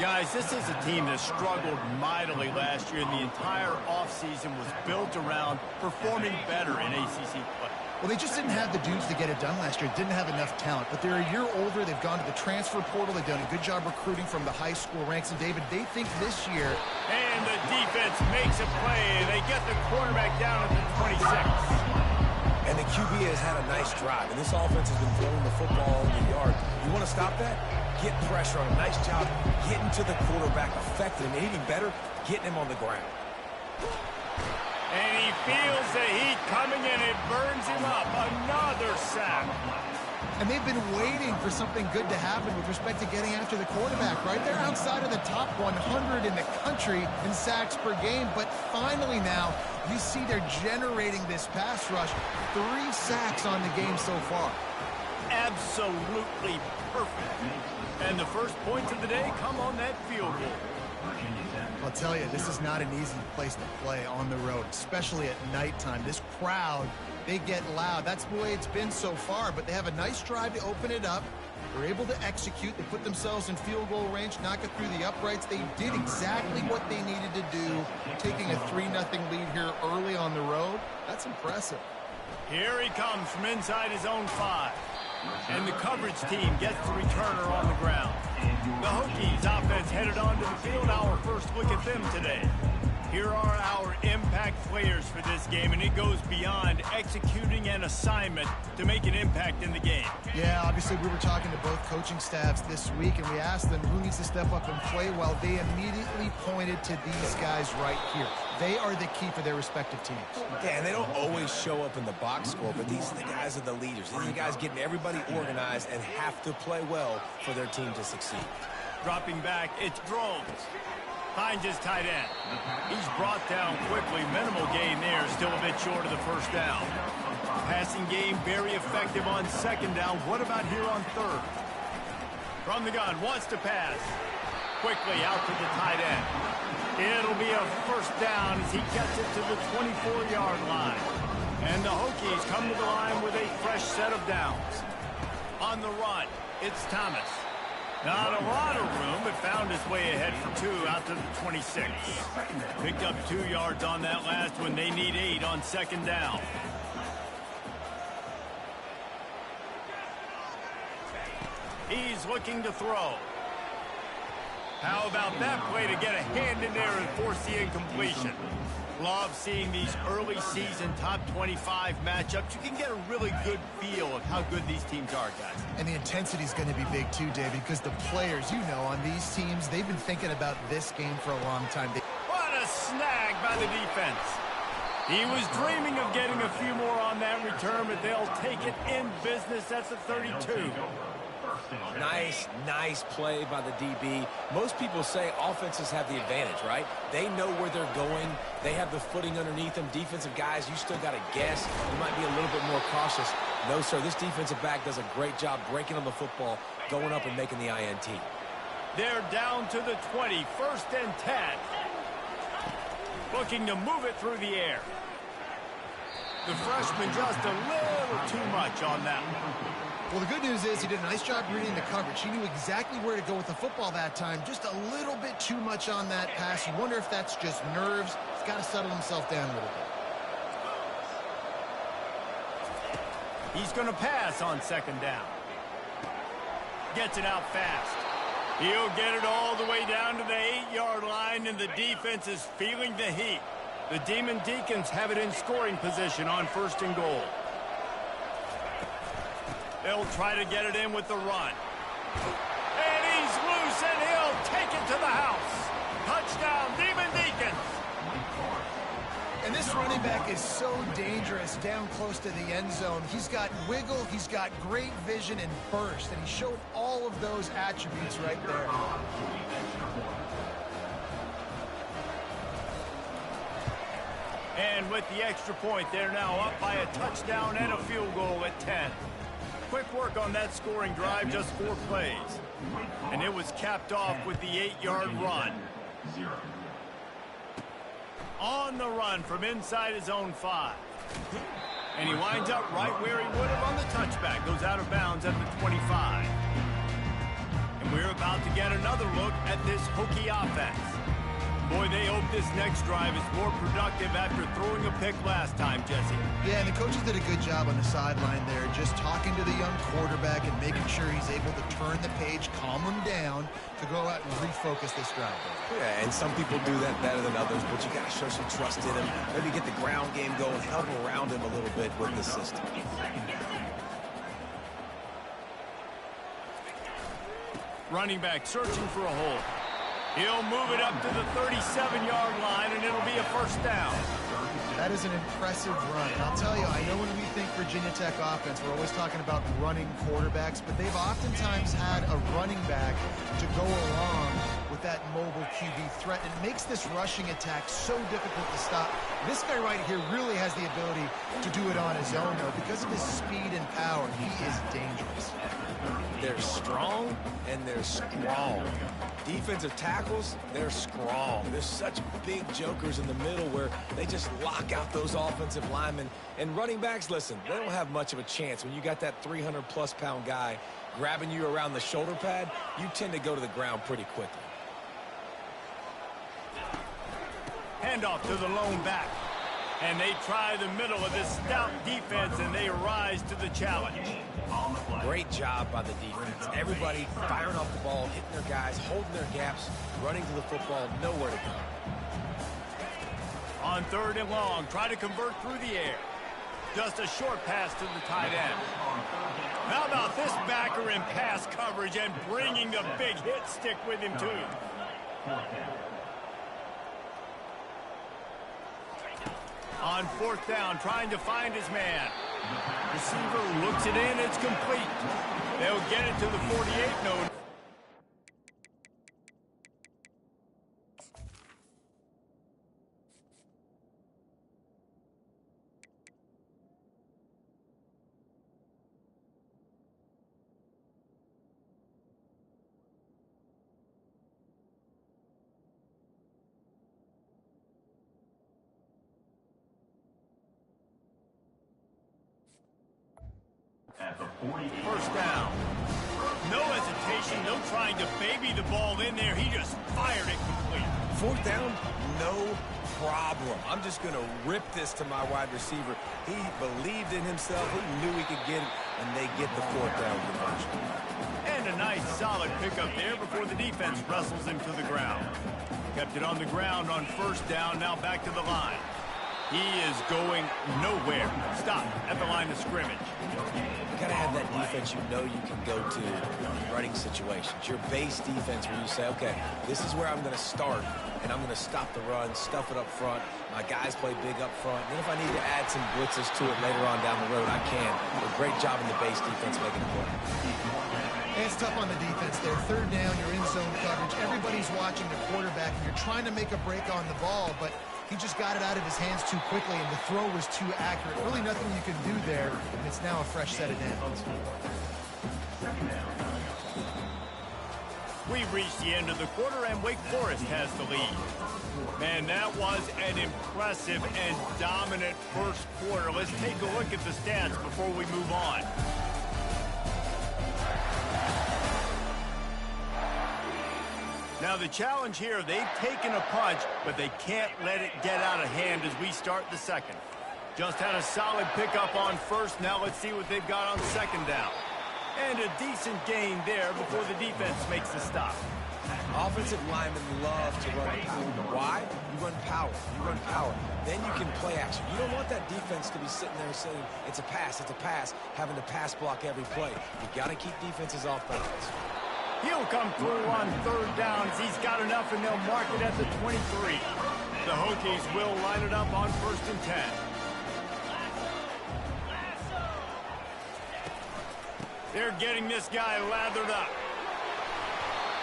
Guys, this is a team that struggled mightily last year, and the entire offseason was built around performing better in ACC play. Well, they just didn't have the dudes to get it done last year. Didn't have enough talent. But they're a year older. They've gone to the transfer portal. They've done a good job recruiting from the high school ranks. And, David, they think this year... And the defense makes a play. They get the quarterback down at the 26. And the QB has had a nice drive. And this offense has been throwing the football in the yard. You want to stop that? Get pressure on him. Nice job getting to the quarterback, affecting him. Even better, getting him on the ground. And he feels the heat coming, and it burns him up. Another sack. And they've been waiting for something good to happen with respect to getting after the quarterback, right? They're outside of the top 100 in the country in sacks per game. But finally now, you see they're generating this pass rush. 3 sacks on the game so far. Absolutely perfect. And the first points of the day come on that field goal. I'll tell you, this is not an easy place to play on the road, especially at nighttime. This crowd, they get loud. That's the way it's been so far, but they have a nice drive to open it up. They're able to execute. They put themselves in field goal range, knock it through the uprights. They did exactly what they needed to do, taking a 3-0 lead here early on the road. That's impressive. Here he comes from inside his own 5. And the coverage team gets the returner on the ground. The Hokies offense headed onto the field. Our first look at them today. Here are our impact players for this game, and it goes beyond executing an assignment to make an impact in the game. Yeah, obviously we were talking to both coaching staffs this week, and we asked them who needs to step up and play well. They immediately pointed to these guys right here. They are the key for their respective teams. Yeah, and they don't always show up in the box score, but these are the guys are the leaders. These are the guys getting everybody organized and have to play well for their team to succeed. Dropping back, it's Drones. Finds his tight end. He's brought down quickly. Minimal gain there. Still a bit short of the first down. Passing game very effective on second down. What about here on third? From the gun, wants to pass. Quickly out to the tight end. It'll be a first down as he gets it to the 24-yard line. And the Hokies come to the line with a fresh set of downs. On the run, it's Thomas. Not a lot of room, but found his way ahead for 2 out to the 26. Picked up 2 yards on that last one. They need 8 on second down. He's looking to throw. How about that play to get a hand in there and force the incompletion? Love seeing these early season top 25 matchups. You can get a really good feel of how good these teams are, guys. And the intensity is going to be big too, David, because the players, you know, on these teams, they've been thinking about this game for a long time. What a snag by the defense. He was dreaming of getting a few more on that return, but they'll take it in business. That's a 32. Nice play by the DB. Most people say offenses have the advantage, right? They know where they're going. They have the footing underneath them. Defensive guys, you still got to guess. You might be a little bit more cautious. No, sir, this defensive back does a great job breaking on the football, going up and making the INT. They're down to the 20, 1st and 10. Looking to move it through the air. The freshman just a little too much on that one. Well, the good news is he did a nice job reading the coverage. He knew exactly where to go with the football that time. Just a little bit too much on that pass. You wonder if that's just nerves. He's got to settle himself down a little bit. He's going to pass on 2nd down. Gets it out fast. He'll get it all the way down to the 8-yard line, and the defense is feeling the heat. The Demon Deacons have it in scoring position on 1st and goal. They'll try to get it in with the run. And he's loose, and he'll take it to the house. Touchdown, Demon Deacons. And this running back is so dangerous down close to the end zone. He's got wiggle, he's got great vision and burst, and he showed all of those attributes right there. And with the extra point, they're now up by a touchdown and a field goal at 10. Quick work on that scoring drive, just 4 plays. And it was capped off with the 8-yard run. On the run from inside his own 5. And he winds up right where he would have on the touchback. Goes out of bounds at the 25. And we're about to get another look at this Hokie offense. Boy, they hope this next drive is more productive after throwing a pick last time, Jesse. Yeah, and the coaches did a good job on the sideline there, just talking to the young quarterback and making sure he's able to turn the page, calm him down to go out and refocus this drive. Yeah, and some people do that better than others, but you got to show some trust in him. Maybe get the ground game going, help around him a little bit with the system. Running back searching for a hole. He'll move it up to the 37-yard line, and it'll be a 1st down. That is an impressive run. And I'll tell you, I know when we think Virginia Tech offense, we're always talking about running quarterbacks, but they've oftentimes had a running back to go along with that mobile QB threat. And it makes this rushing attack so difficult to stop. This guy right here really has the ability to do it on his own, though. Because of his speed and power, he is dangerous. They're strong and they're strong. Defensive tackles, they're strong. There's such big jokers in the middle where they just lock out those offensive linemen. And running backs, listen, they don't have much of a chance. When you got that 300-plus pound guy grabbing you around the shoulder pad, you tend to go to the ground pretty quickly. Handoff to the lone back. And they try the middle of this stout defense, and they rise to the challenge. Great job by the defense. Everybody firing off the ball, hitting their guys, holding their gaps, running to the football, nowhere to go. On 3rd and long, try to convert through the air. Just a short pass to the tight end. How about this backer in pass coverage and bringing the big hit stick with him, too? On 4th down, trying to find his man. Receiver looks it in, it's complete. They'll get it to the 48, no. First down. No hesitation, no trying to baby the ball in there. He just fired it complete. 4th down, no problem. I'm just going to rip this to my wide receiver. He believed in himself. He knew he could get it, and they get the 4th down conversion. And a nice solid pickup there before the defense wrestles him to the ground. Kept it on the ground on 1st down, now back to the line. He is going nowhere. Stop at the line of scrimmage. You got to have that defense you know you can go to in running situations. Your base defense where you say, okay, this is where I'm going to start, and I'm going to stop the run, stuff it up front. My guys play big up front. And then if I need to add some blitzes to it later on down the road, I can. But great job in the base defense making it work. And it's tough on the defense there. Third down, you're in zone coverage. Everybody's watching the quarterback, and you're trying to make a break on the ball, but he just got it out of his hands too quickly, and the throw was too accurate. Really nothing you can do there, and it's now a fresh set of downs. We've reached the end of the quarter, and Wake Forest has the lead. Man, that was an impressive and dominant first quarter. Let's take a look at the stats before we move on. Now, the challenge here, they've taken a punch, but they can't let it get out of hand as we start the second. Just had a solid pickup on first. Now let's see what they've got on second down. And a decent gain there before the defense makes the stop. Offensive linemen love to run power. Why? You run power. You run power. Then you can play action. You don't want that defense to be sitting there saying, it's a pass, having to pass block every play. You got to keep defenses off balance. He'll come through on third downs. He's got enough, and they'll mark it at the 23. The Hokies will line it up on 1st and 10. They're getting this guy lathered up.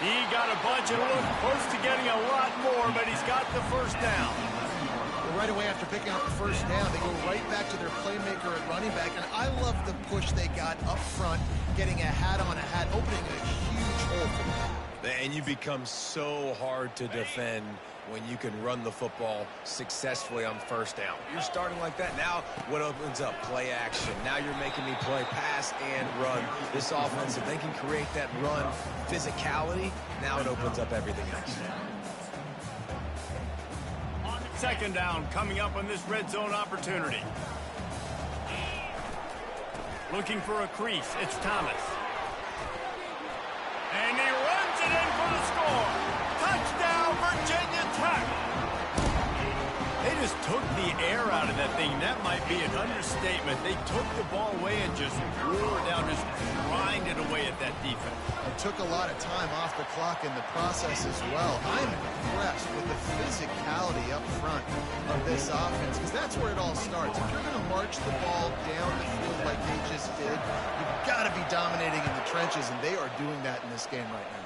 He got a bunch and looked close to getting a lot more, but he's got the first down. Well, right away after picking up the first down, they go right back to their playmaker at running back, and I love the push they got up front, getting a hat on a hat, opening a huge hole for them. And you become so hard to defend when you can run the football successfully on first down. You're starting like that. Now what opens up? Play action. Now you're making me play pass and run. This offense, if they can create that run physicality, now it opens up everything else. Second down coming up on this red zone opportunity. Looking for a crease. It's Thomas. And he runs it in for the score. Touchdown, Virginia Tech. They just took the air out of that thing. That might be an understatement. They took the ball away and just wore down, just grinded away at that defense. It took a lot of time off the clock in the process as well. I'm impressed with the physicality up front of this offense, because that's where it all starts. If you're going to march the ball down the field like they just did, you've got to be dominating in the trenches, and they are doing that in this game right now.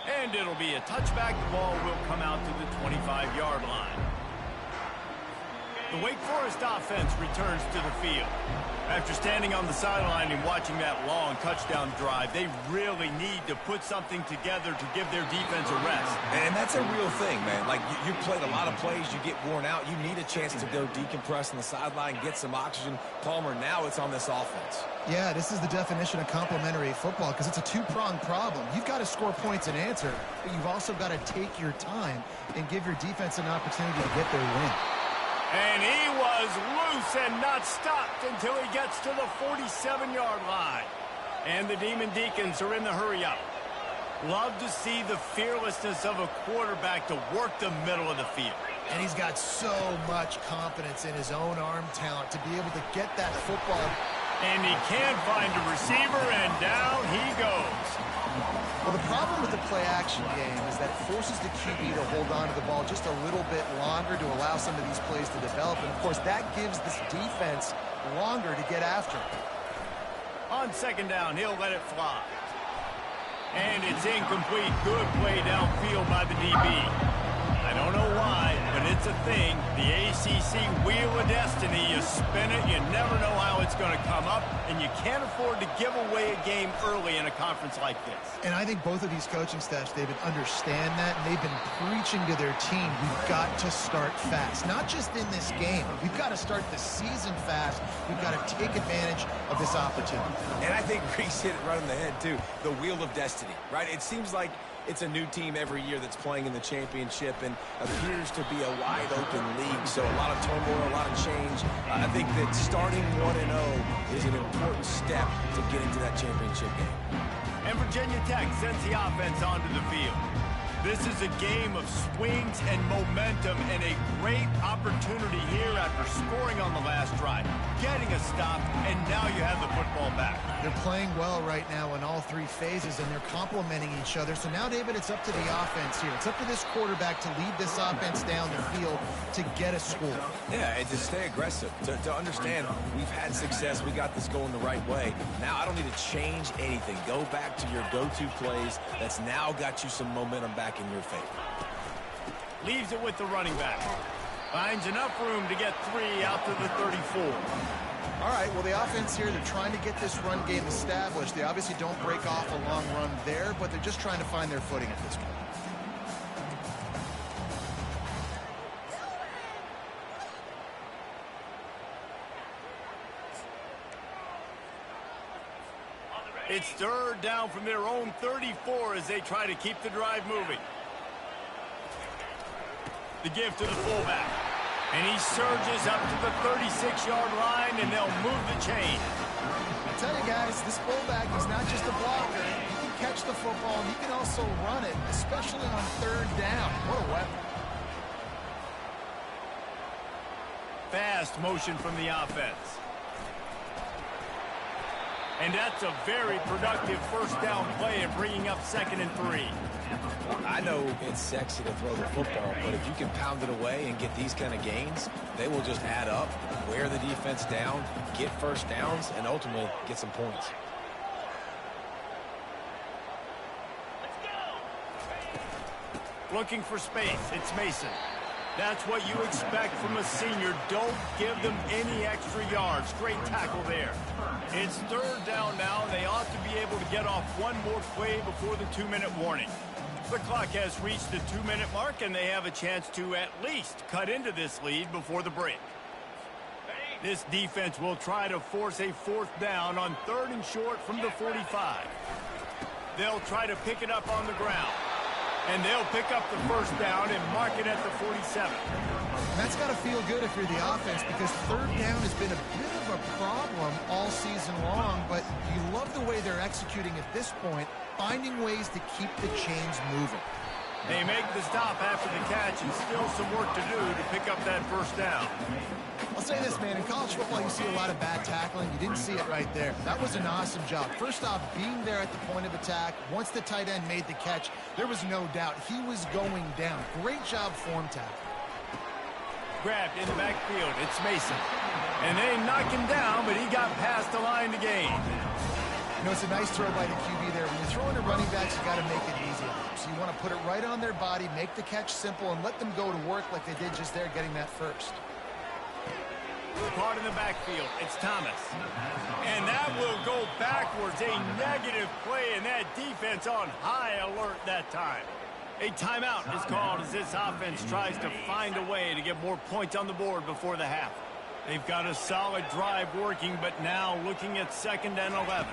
And it'll be a touchback. The ball will come out to the 25-yard line. The Wake Forest offense returns to the field. After standing on the sideline and watching that long touchdown drive, they really need to put something together to give their defense a rest. And that's a real thing, man. Like, you played a lot of plays, you get worn out. You need a chance to go decompress on the sideline, get some oxygen. Palmer, now it's on this offense. Yeah, this is the definition of complementary football, because it's a two-pronged problem. You've got to score points and answer, but you've also got to take your time and give your defense an opportunity to get their win. And he was loose and not stopped until he gets to the 47-yard line. And the Demon Deacons are in the hurry-up. Love to see the fearlessness of a quarterback to work the middle of the field. And he's got so much confidence in his own arm talent to be able to get that football. And he can find a receiver, and down he goes. Well, the problem with the play-action game is that it forces the QB to hold on to the ball just a little bit longer to allow some of these plays to develop. And, of course, that gives this defense longer to get after it. On second down, he'll let it fly. And it's incomplete. Good play downfield by the DB. I don't know why, but it's a thing. The ACC Wheel of Destiny, you spin it, you never know how it's going to come up, and you can't afford to give away a game early in a conference like this. And I think both of these coaching staffs, David, understand that, and they've been preaching to their team, we've got to start fast. Not just in this game. We've got to start the season fast. We've got to take advantage of this opportunity. And I think Reese hit it right on the head, too. The Wheel of Destiny, right? It seems like it's a new team every year that's playing in the championship and appears to be a wide-open league. So a lot of turmoil, a lot of change. I think that starting 1-0 is an important step to getting to that championship game. And Virginia Tech sends the offense onto the field. This is a game of swings and momentum and a great opportunity here after scoring on the last drive, getting a stop, and now you have the football back. They're playing well right now in all three phases, and they're complementing each other. So now, David, it's up to the offense here. It's up to this quarterback to lead this offense down the field to get a score. Yeah, and to stay aggressive, to understand we've had success, we got this going the right way. Now I don't need to change anything. Go back to your go-to plays. That's now got you some momentum back in your favor. Leaves it with the running back. Finds enough room to get 3 out to the 34. All right, well, the offense here, they're trying to get this run game established. They obviously don't break off a long run there, but they're just trying to find their footing at this point. It's third down from their own 34 as they try to keep the drive moving. The give to the fullback. And he surges up to the 36-yard line, and they'll move the chain. I tell you guys, this fullback is not just a blocker. He can catch the football, and he can also run it, especially on third down. What a weapon. Fast motion from the offense. And that's a very productive first down play and bringing up 2nd and 3. I know it's sexy to throw the football, but if you can pound it away and get these kind of gains, they will just add up, wear the defense down, get first downs, and ultimately get some points. Looking for space. It's Mason. That's what you expect from a senior. Don't give them any extra yards. Great tackle there. It's third down now. They ought to be able to get off one more play before the 2-minute warning. The clock has reached the 2-minute mark, and they have a chance to at least cut into this lead before the break. This defense will try to force a 4th down on 3rd and short from the 45. They'll try to pick it up on the ground. And they'll pick up the first down and mark it at the 47. That's got to feel good if you're the offense, because third down has been a bit of a problem all season long, but you love the way they're executing at this point, finding ways to keep the chains moving. They make the stop after the catch, and still some work to do to pick up that first down. I'll say this, man, in college football you see a lot of bad tackling. You didn't see it right there. That was an awesome job. First off, being there at the point of attack. Once the tight end made the catch, there was no doubt he was going down. Great job form tackle. Grabbed in the backfield. It's Mason. And they knock him down, but he got past the line to gain. You know, it's a nice throw by the QB there. When you're throwing to running backs, you got to make it easy. So you want to put it right on their body, make the catch simple, and let them go to work like they did just there getting that first. Caught in the backfield. It's Thomas. And that will go backwards. A negative play, and that defense on high alert that time. A timeout is called as this offense tries to find a way to get more points on the board before the half. They've got a solid drive working, but now looking at 2nd and 11.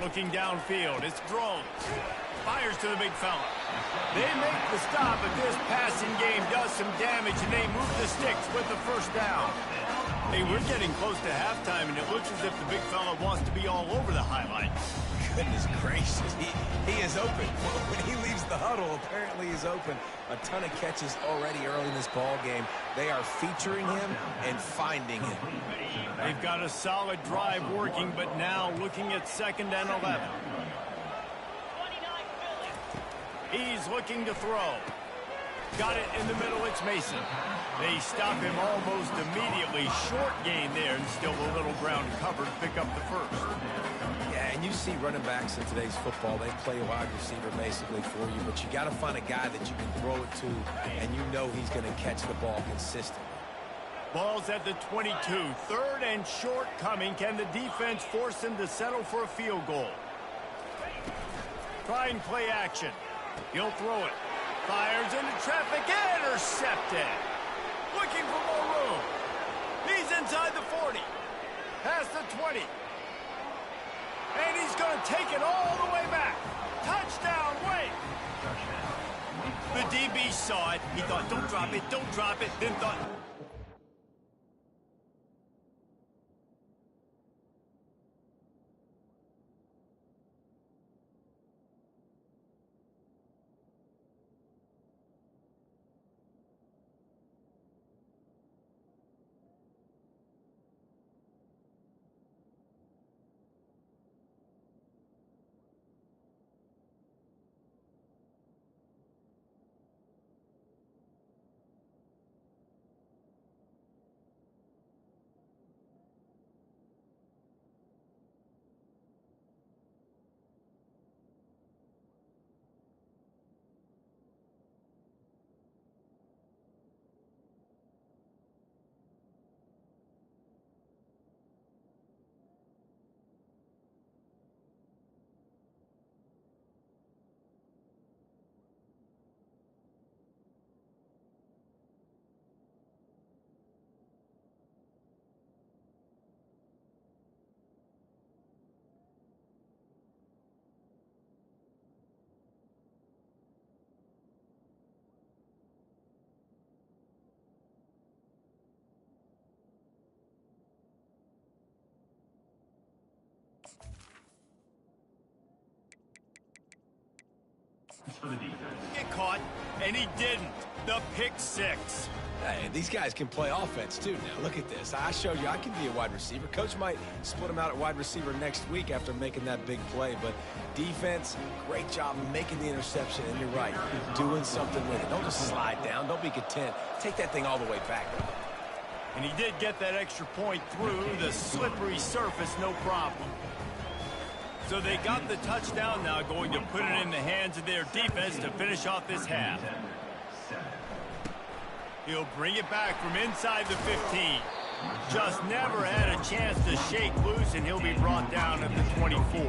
Looking downfield. It's Drones. Fires to the big fella. They make the stop, but this passing game does some damage, and they move the sticks with the first down. Hey, we're getting close to halftime, and it looks as if the big fella wants to be all over the highlights. Goodness gracious, he is open. When he leaves the huddle, apparently he's open. A ton of catches already early in this ball game. They are featuring him and finding him. They've got a solid drive working, but now looking at 2nd and 11. He's looking to throw. Got it in the middle. It's Mason. They stop him almost immediately. Short gain there, and still a little ground covered. Pick up the first. Yeah, and you see running backs in today's football, they play a wide receiver basically for you, but you got to find a guy that you can throw it to, and you know he's going to catch the ball consistently. Ball's at the 22. 3rd and short coming. Can the defense force him to settle for a field goal? Try and play action. He'll throw it. Fires into traffic. Intercepted. Looking for more room. He's inside the 40. Past the 20. And he's going to take it all the way back. Touchdown, Wake. The DB saw it. He thought, don't drop it, then thought... Get caught, and he didn't. The pick six. Hey, these guys can play offense, too, now. Look at this. I showed you I can be a wide receiver. Coach might split him out at wide receiver next week after making that big play. But defense, great job making the interception. And you're right, doing something with it. Don't just slide down. Don't be content. Take that thing all the way back. And he did get that extra point through the slippery surface, no problem. So they got the touchdown now, going to put it in the hands of their defense to finish off this half. He'll bring it back from inside the 15. Just never had a chance to shake loose, and he'll be brought down at the 24.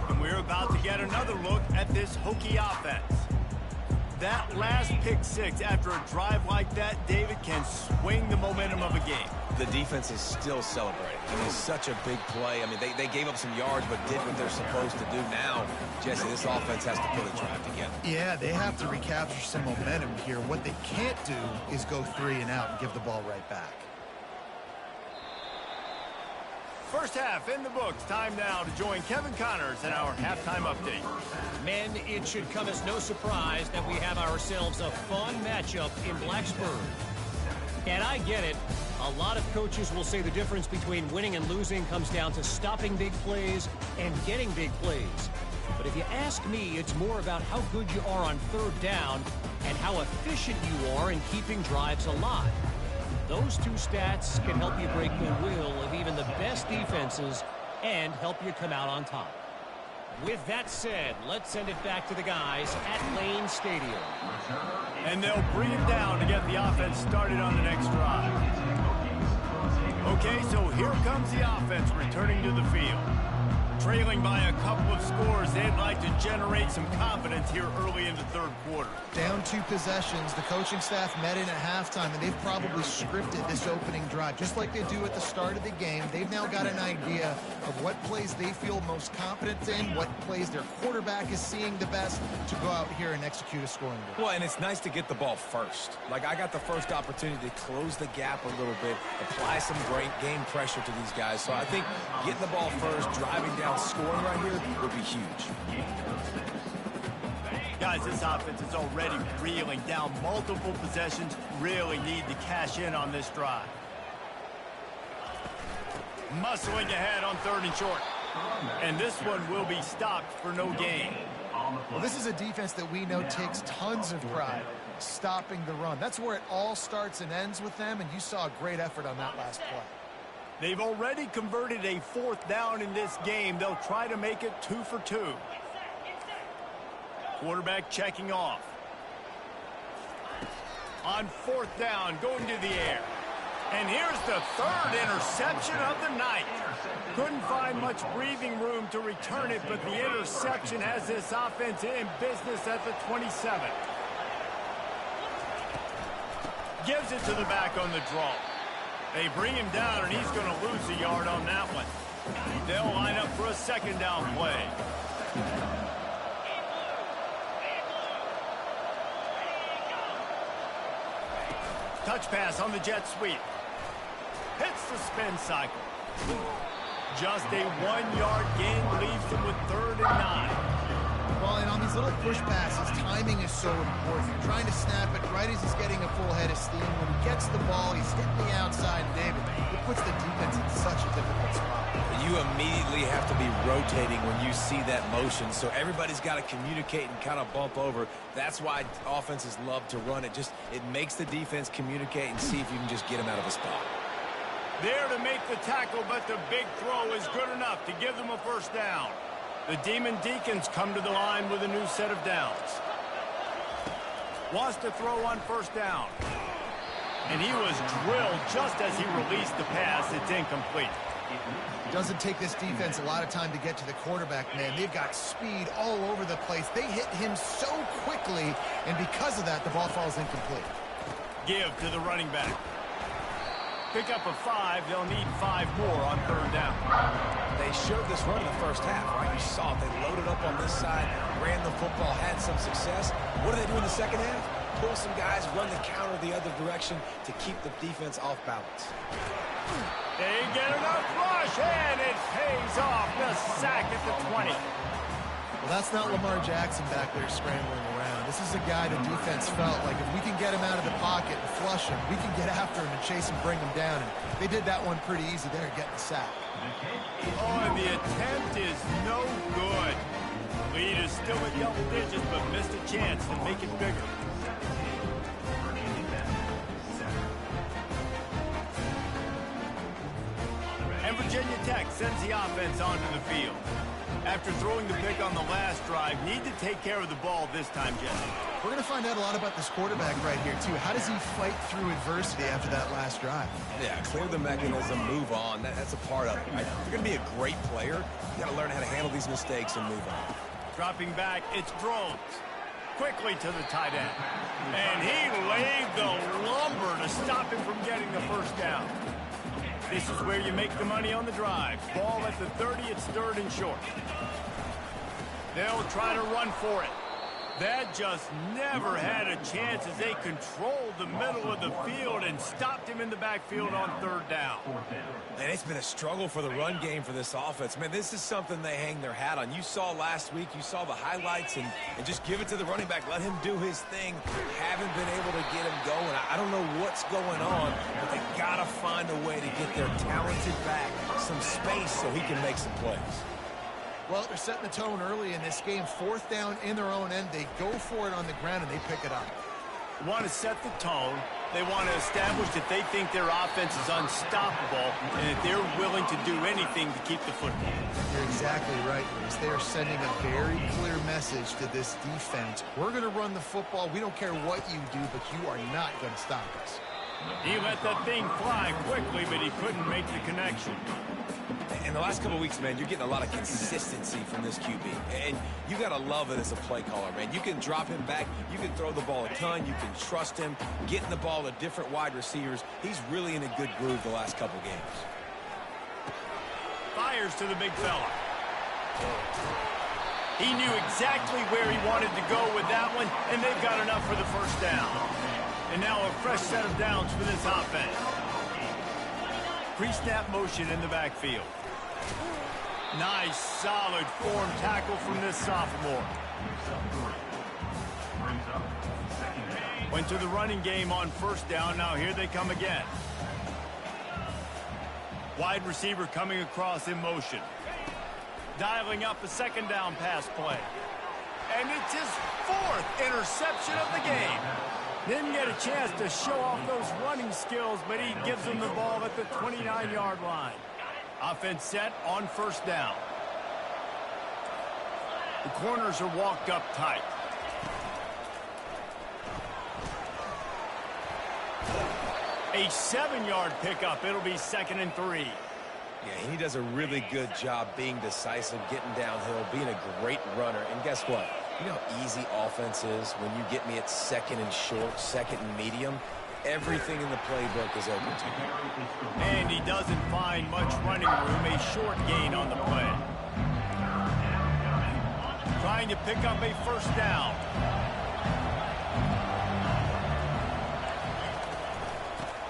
And we're about to get another look at this Hokie offense. That last pick six after a drive like that, David, can swing the momentum of a game. The defense is still celebrating. I mean, it's such a big play. I mean, they gave up some yards but did what they're supposed to do. Now, Jesse, this offense has to put a drive together. Yeah, they have to recapture some momentum here. What they can't do is go 3 and out and give the ball right back. First half in the books. Time now to join Kevin Connors in our halftime update. Men, it should come as no surprise that we have ourselves a fun matchup in Blacksburg. And I get it. A lot of coaches will say the difference between winning and losing comes down to stopping big plays and getting big plays. But if you ask me, it's more about how good you are on third down and how efficient you are in keeping drives alive. Those two stats can help you break the will of even the best defenses and help you come out on top. With that said, let's send it back to the guys at Lane Stadium. And they'll bring it down to get the offense started on the next drive. Okay, so here comes the offense returning to the field. Trailing by a couple of scores, they'd like to generate some confidence here early in the third quarter. Down 2 possessions, the coaching staff met in at halftime, and they've probably scripted this opening drive. Just like they do at the start of the game, they've now got an idea of what plays they feel most confident in, what plays their quarterback is seeing the best to go out here and execute a scoring drive. Well, and it's nice to get the ball first. Like, I got the first opportunity to close the gap a little bit, apply some great game pressure to these guys. So I think getting the ball first, driving down, scoring right here would be huge. Guys, this offense is already reeling down multiple possessions. Really need to cash in on this drive. Muscling ahead on 3rd and short. And this one will be stopped for no gain. Well, this is a defense that we know takes tons of pride stopping the run. That's where it all starts and ends with them, and you saw a great effort on that last play. They've already converted a 4th down in this game. They'll try to make it 2 for 2. Quarterback checking off. On 4th down, going to the air. And here's the 3rd interception of the night. Couldn't find much breathing room to return it, but the interception has this offense in business at the 27. Gives it to the back on the draw. They bring him down, and he's going to lose a yard on that one. They'll line up for a 2nd down play. Touch pass on the jet sweep. Hits the spin cycle. Just a 1-yard gain leaves them with 3rd and 9. Well, and on these little push passes, timing is so important. You're trying to snap it right as he's getting a full head of steam. When he gets the ball, he's hitting the outside, David. It puts the defense in such a difficult spot. You immediately have to be rotating when you see that motion, so everybody's got to communicate and kind of bump over. That's why offenses love to run it. It makes the defense communicate and see if you can just get him out of a spot. There to make the tackle, but the big throw is good enough to give them a 1st down. The Demon Deacons come to the line with a new set of downs. Wants to throw on 1st down. And he was drilled just as he released the pass. It's incomplete. Doesn't take this defense a lot of time to get to the quarterback, man. They've got speed all over the place. They hit him so quickly, and because of that, the ball falls incomplete. Give to the running back. Pick up a 5. They'll need 5 more on 3rd down. They showed this run in the first half, right? You saw it. They loaded up on this side, ran the football, had some success. What do they do in the 2nd half? Pull some guys, run the counter the other direction to keep the defense off balance. They get enough rush, and it pays off. The sack at the 20. Well, that's not Lamar Jackson back there scrambling around. This is a guy the defense felt like if we can get him out of the pocket and flush him, we can get after him and chase him, bring him down. And they did that one pretty easy there, getting the sack. Oh, and the attempt is no good. Lead is still in double digits, but missed a chance to make it bigger. And Virginia Tech sends the offense onto the field. After throwing the pick on the last drive, need to take care of the ball this time, Jesse. We're going to find out a lot about this quarterback right here, too. How does he fight through adversity after that last drive? Yeah, clear the mechanism, move on. That's a part of it. Right? If you're going to be a great player, you got to learn how to handle these mistakes and move on. Dropping back, it's Drones. Quickly to the tight end. And he laid the lumber to stop him from getting the first down. This is where you make the money on the drive. Ball at the 30, it's third and short. They'll try to run for it. That just never had a chance as they controlled the middle of the field and stopped him in the backfield on third down. Man, it's been a struggle for the run game for this offense. Man, this is something they hang their hat on. You saw last week, you saw the highlights, and just give it to the running back. Let him do his thing. Haven't been able to get him going. I don't know what's going on, but they got to find a way to get their talented back some space so he can make some plays. Well, they're setting the tone early in this game. Fourth down in their own end. They go for it on the ground, and they pick it up. Want to set the tone. They want to establish that they think their offense is unstoppable and that they're willing to do anything to keep the football. You're exactly right, Luis. They are sending a very clear message to this defense. We're going to run the football. We don't care what you do, but you are not going to stop us. He let that thing fly quickly, but he couldn't make the connection. In the last couple of weeks, man, you're getting a lot of consistency from this QB. And you got to love it as a play caller, man. You can drop him back. You can throw the ball a ton. You can trust him. Getting the ball to different wide receivers. He's really in a good groove the last couple games. Fires to the big fella. He knew exactly where he wanted to go with that one, and they've got enough for the first down. And now a fresh set of downs for this offense. Pre-snap motion in the backfield. Nice, solid form tackle from this sophomore. Went to the running game on first down. Now here they come again. Wide receiver coming across in motion. Dialing up a second down pass play. And it's his fourth interception of the game. Didn't get a chance to show off those running skills, but he gives them the ball at the 29-yard line. Offense set on first down. The corners are walked up tight. A 7-yard pickup. It'll be 2nd and 3. Yeah, he does a really good job being decisive, getting downhill, being a great runner. And guess what? You know how easy offense is when you get me at 2nd and short, 2nd and medium? Everything in the playbook is open to you. And he doesn't find much running room. A short gain on the play. Trying to pick up a first down.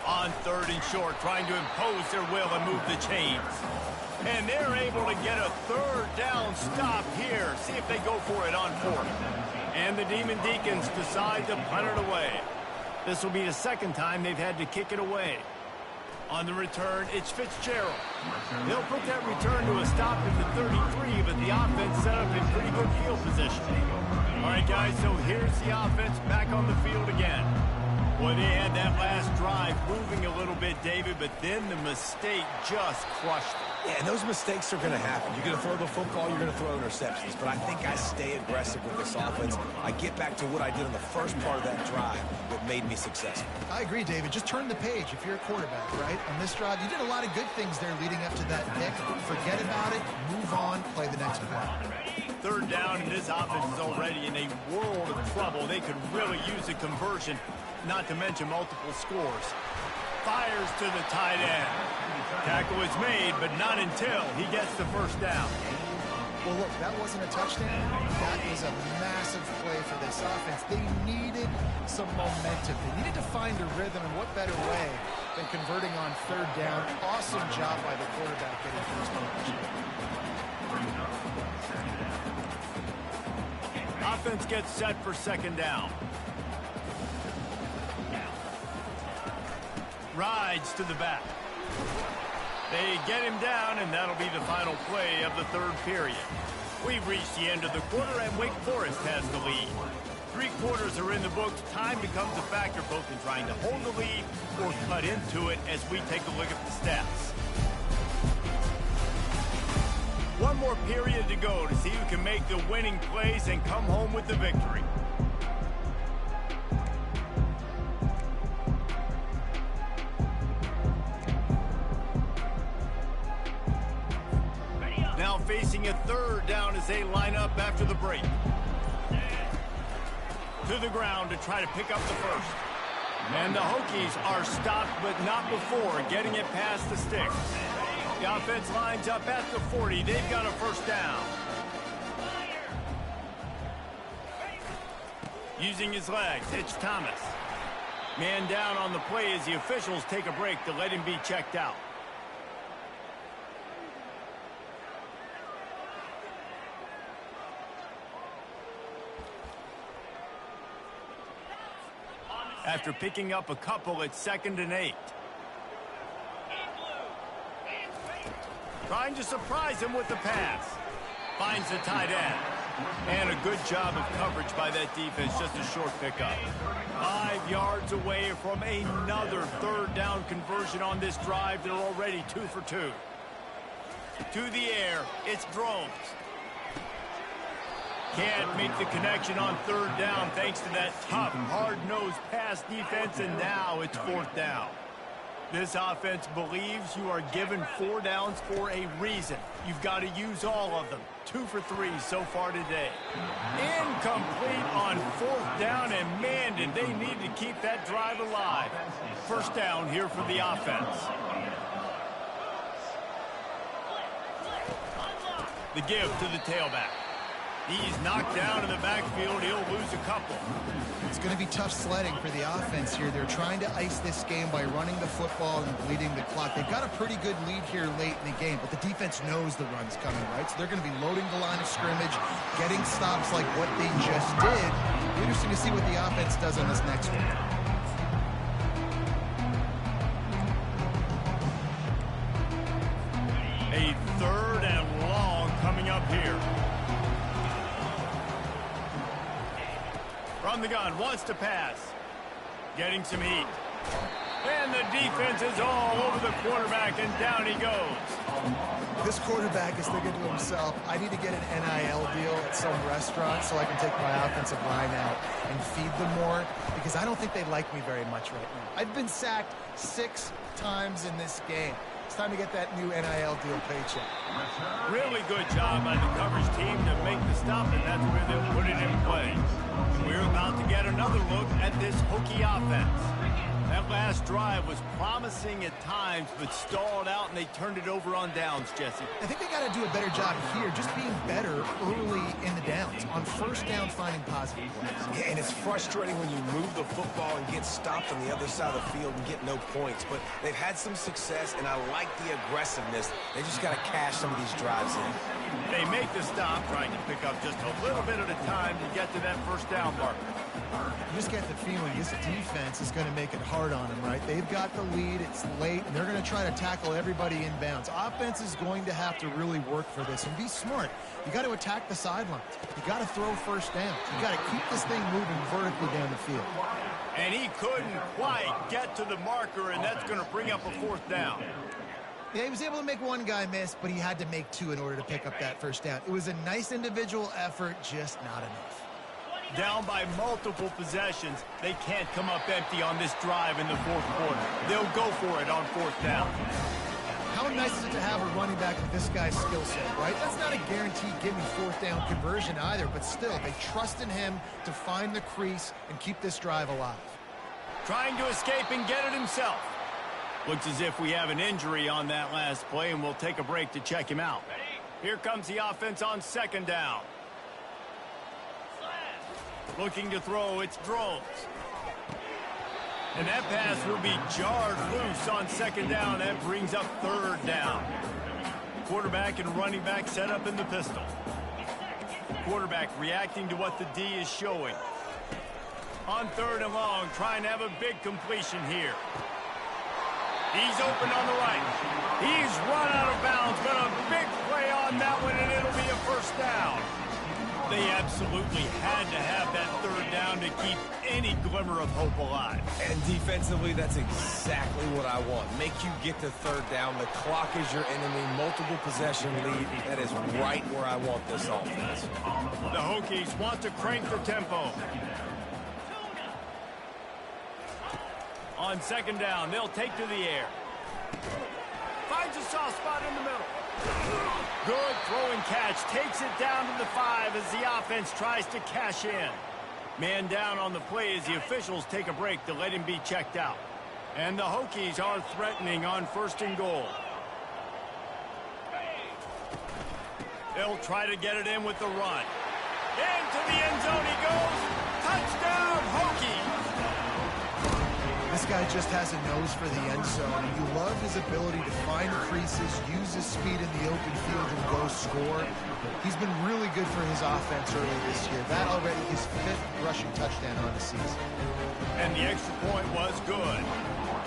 On 3rd and short, trying to impose their will and move the chains. And they're able to get a 3rd down stop here. See if they go for it on 4th. And the Demon Deacons decide to punt it away. This will be the 2nd time they've had to kick it away. On the return, it's Fitzgerald. They'll put that return to a stop at the 33, but the offense set up in pretty good field position. All right, guys, so here's the offense back on the field again. Boy, they had that last drive moving a little bit, David, but then the mistake just crushed them. Yeah, and those mistakes are going to happen. You're going to throw the football, you're going to throw interceptions. But I think I stay aggressive with this offense. I get back to what I did in the first part of that drive that made me successful. I agree, David. Just turn the page if you're a quarterback, right? On this drive, you did a lot of good things there leading up to that pick. Forget about it, move on, play the next play. 3rd down, and this offense is already in a world of trouble. They could really use a conversion, not to mention multiple scores. Fires to the tight end. Tackle is made, but not until he gets the first down. Well, look, that wasn't a touchdown. That is a massive play for this offense. They needed some momentum. They needed to find a rhythm, and what better way than converting on 3rd down. Awesome job by the quarterback getting first ownership. Offense gets set for second down. Rides to the back. They get him down, and that'll be the final play of the third period. We've reached the end of the quarter, and Wake Forest has the lead. 3 quarters are in the books. Time becomes a factor both in trying to hold the lead or cut into it as we take a look at the stats. One more period to go to see who can make the winning plays and come home with the victory. Now facing a third down as they line up after the break. To the ground to try to pick up the first. And the Hokies are stopped, but not before getting it past the sticks. The offense lines up at the 40. They've got a first down. Using his legs, it's Thomas. Man down on the play as the officials take a break to let him be checked out. After picking up a couple, it's 2nd and 8. Trying to surprise him with the pass. Finds the tight end. And a good job of coverage by that defense, just a short pickup. 5 yards away from another third down conversion on this drive. They're already 2 for 2. To the air, it's Drones. Can't make the connection on third down thanks to that tough, hard-nosed pass defense, and now it's 4th down. This offense believes you are given 4 downs for a reason. You've got to use all of them. 2 for 3 so far today. Incomplete on 4th down, and man, did they need to keep that drive alive. First down here for the offense. The give to the tailback. He's knocked down in the backfield. He'll lose a couple. It's going to be tough sledding for the offense here. They're trying to ice this game by running the football and bleeding the clock. They've got a pretty good lead here late in the game, but the defense knows the run's coming, right? So they're going to be loading the line of scrimmage, getting stops like what they just did. It'll be interesting to see what the offense does on this next one. A 3rd and long coming up here. From the gun, wants to pass. Getting some heat. And the defense is all over the quarterback, and down he goes. This quarterback is thinking to himself, I need to get an NIL deal at some restaurant so I can take my offensive line out and feed them more, because I don't think they like me very much right now. I've been sacked 6 times in this game. It's time to get that new NIL deal paycheck. Really good job by the coverage team to make the stop, and that's where they'll put it in play. We're about to get another look at this Hokie offense. That last drive was promising at times, but stalled out, and they turned it over on downs, Jesse. I think they got to do a better job here, just being better early in the downs. On first down, finding positive plays. Yeah, and it's frustrating when you move the football and get stopped on the other side of the field and get no points. But they've had some success, and I like the aggressiveness. They just got to cash some of these drives in. They make the stop, trying to pick up just a little bit at a time to get to that first down marker. You just get the feeling this defense is going to make it hard on them, right? They've got the lead, it's late, and they're going to try to tackle everybody inbounds. Offense is going to have to really work for this and be smart. You got to attack the sidelines. You got to throw first downs. You got to keep this thing moving vertically down the field. And he couldn't quite get to the marker, and that's going to bring up a 4th down. Yeah, he was able to make one guy miss, but he had to make 2 in order to pick up that first down. It was a nice individual effort, just not enough. Down by multiple possessions, they can't come up empty on this drive in the 4th quarter. They'll go for it on 4th down. How nice is it to have a running back with this guy's skill set, right? That's not a guaranteed give-me 4th down conversion either, but still, they trust in him to find the crease and keep this drive alive. Trying to escape and get it himself. Looks as if we have an injury on that last play, and we'll take a break to check him out. Here comes the offense on 2nd down. Looking to throw, it's Drones. And that pass will be jarred loose on 2nd down. That brings up 3rd down. Quarterback and running back set up in the pistol. quarterback reacting to what the D is showing. On 3rd and long, trying to have a big completion here. He's open on the right. He's run out of bounds, but a big play on that one, and it'll be a first down. They absolutely had to have that 3rd down to keep any glimmer of hope alive. And defensively, that's exactly what I want. Make you get to 3rd down. The clock is your enemy. Multiple possession lead. That is right where I want this offense. The Hokies want to crank the tempo. On 2nd down, they'll take to the air. Finds a soft spot in the middle. Good throw and catch. Takes it down to the 5 as the offense tries to cash in. Man down on the play as the officials take a break to let him be checked out. And the Hokies are threatening on 1st and goal. They'll try to get it in with the run. Into the end zone he goes. Touchdown, Hokies! This guy just has a nose for the end zone, and you love his ability to find creases, use his speed in the open field, and go score. He's been really good for his offense early this year. That already his 5th rushing touchdown on the season. And the extra point was good.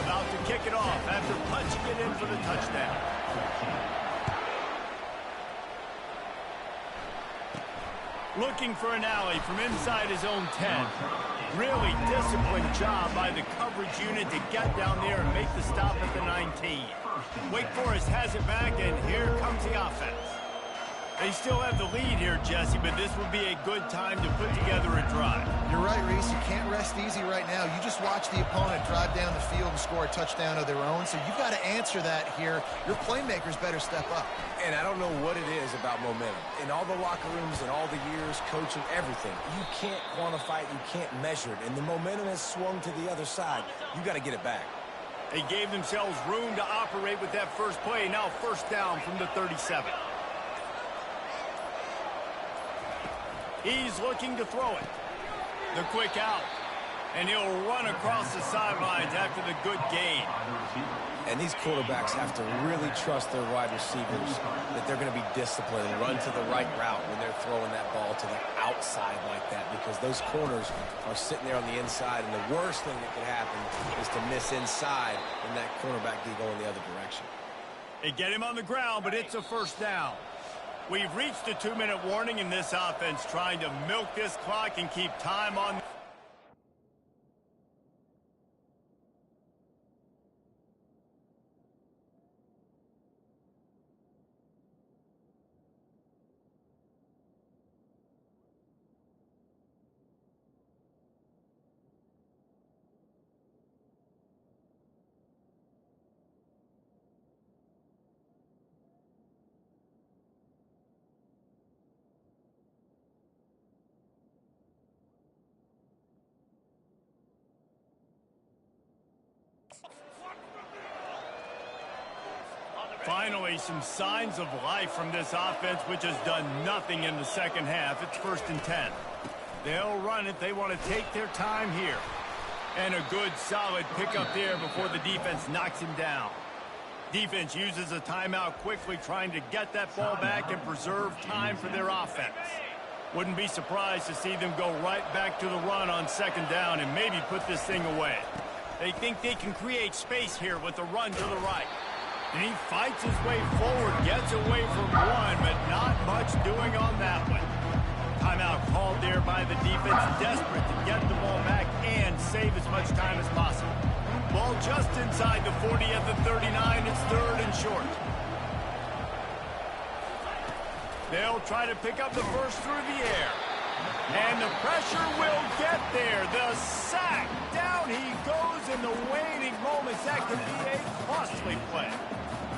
About to kick it off after punching it in for the touchdown. Looking for an alley from inside his own 10. Really disciplined job by the coverage unit to get down there and make the stop at the 19. Wake Forest has it back, and here comes the offense. They still have the lead here, Jesse, but this would be a good time to put together a drive. You're right, Reese. You can't rest easy right now. You just watch the opponent drive down the field and score a touchdown of their own, so you've got to answer that here. Your playmakers better step up. And I don't know what it is about momentum. In all the locker rooms and all the years, coaching, everything, you can't quantify it, you can't measure it. And the momentum has swung to the other side. You got to get it back. They gave themselves room to operate with that first play. Now 1st down from the 37. He's looking to throw it. The quick out. And he'll run across the sidelines after the good gain. And these quarterbacks have to really trust their wide receivers that they're going to be disciplined and run to the right route when they're throwing that ball to the outside like that, because those corners are sitting there on the inside, and the worst thing that could happen is to miss inside and that cornerback be going the other direction. They get him on the ground, but it's a 1st down. We've reached a 2-minute warning in this offense, trying to milk this clock and keep time on. Finally, some signs of life from this offense, which has done nothing in the 2nd half. It's 1st and 10. They'll run it. They want to take their time here. And a good, solid pickup there before the defense knocks him down. Defense uses a timeout quickly, trying to get that ball back and preserve time for their offense. Wouldn't be surprised to see them go right back to the run on 2nd down and maybe put this thing away. They think they can create space here with the run to the right. And he fights his way forward, gets away from one, but not much doing on that one. Timeout called there by the defense, desperate to get the ball back and save as much time as possible. Ball just inside the 40 at the 39. It's 3rd and short. They'll try to pick up the first through the air. And the pressure will get there. The sack. Down he goes in the waning moments. That could be a costly play.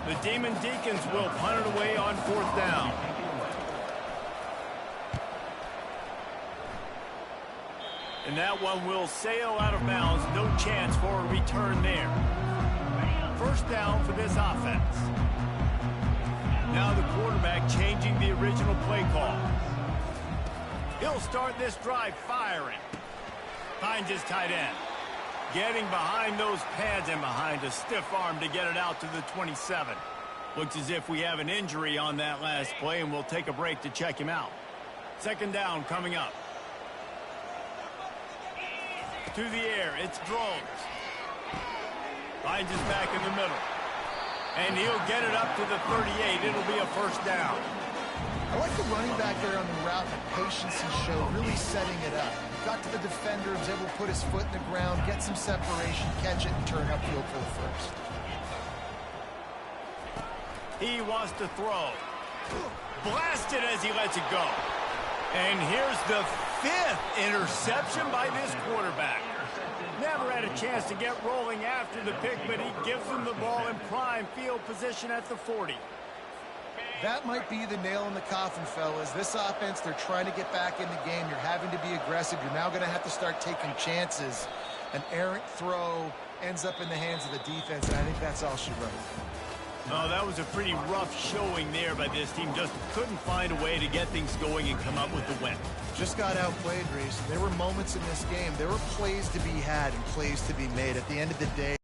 The Demon Deacons will punt it away on 4th down. And that one will sail out of bounds. No chance for a return there. 1st down for this offense. Now the quarterback changing the original play call. He'll start this drive firing. Finds his tight end. Getting behind those pads and behind a stiff arm to get it out to the 27. Looks as if we have an injury on that last play, and we'll take a break to check him out. Second down coming up. To the air, it's Drones. Finds his back in the middle. And he'll get it up to the 38. It'll be a first down. I like the running back there on the route, the patience he showed, really setting it up. Got to the defender, was able to put his foot in the ground, get some separation, catch it, and turn upfield for the first. He wants to throw. Blasted as he lets it go. And here's the 5th interception by this quarterback. Never had a chance to get rolling after the pick, but he gives them the ball in prime field position at the 40. That might be the nail in the coffin, fellas. This offense, they're trying to get back in the game. You're having to be aggressive. You're now going to have to start taking chances. An errant throw ends up in the hands of the defense, and I think that's all she wrote. Oh, that was a pretty rough showing there by this team. Just couldn't find a way to get things going and come up with the win. Just got outplayed, Reese. There were moments in this game. There were plays to be had and plays to be made. At the end of the day,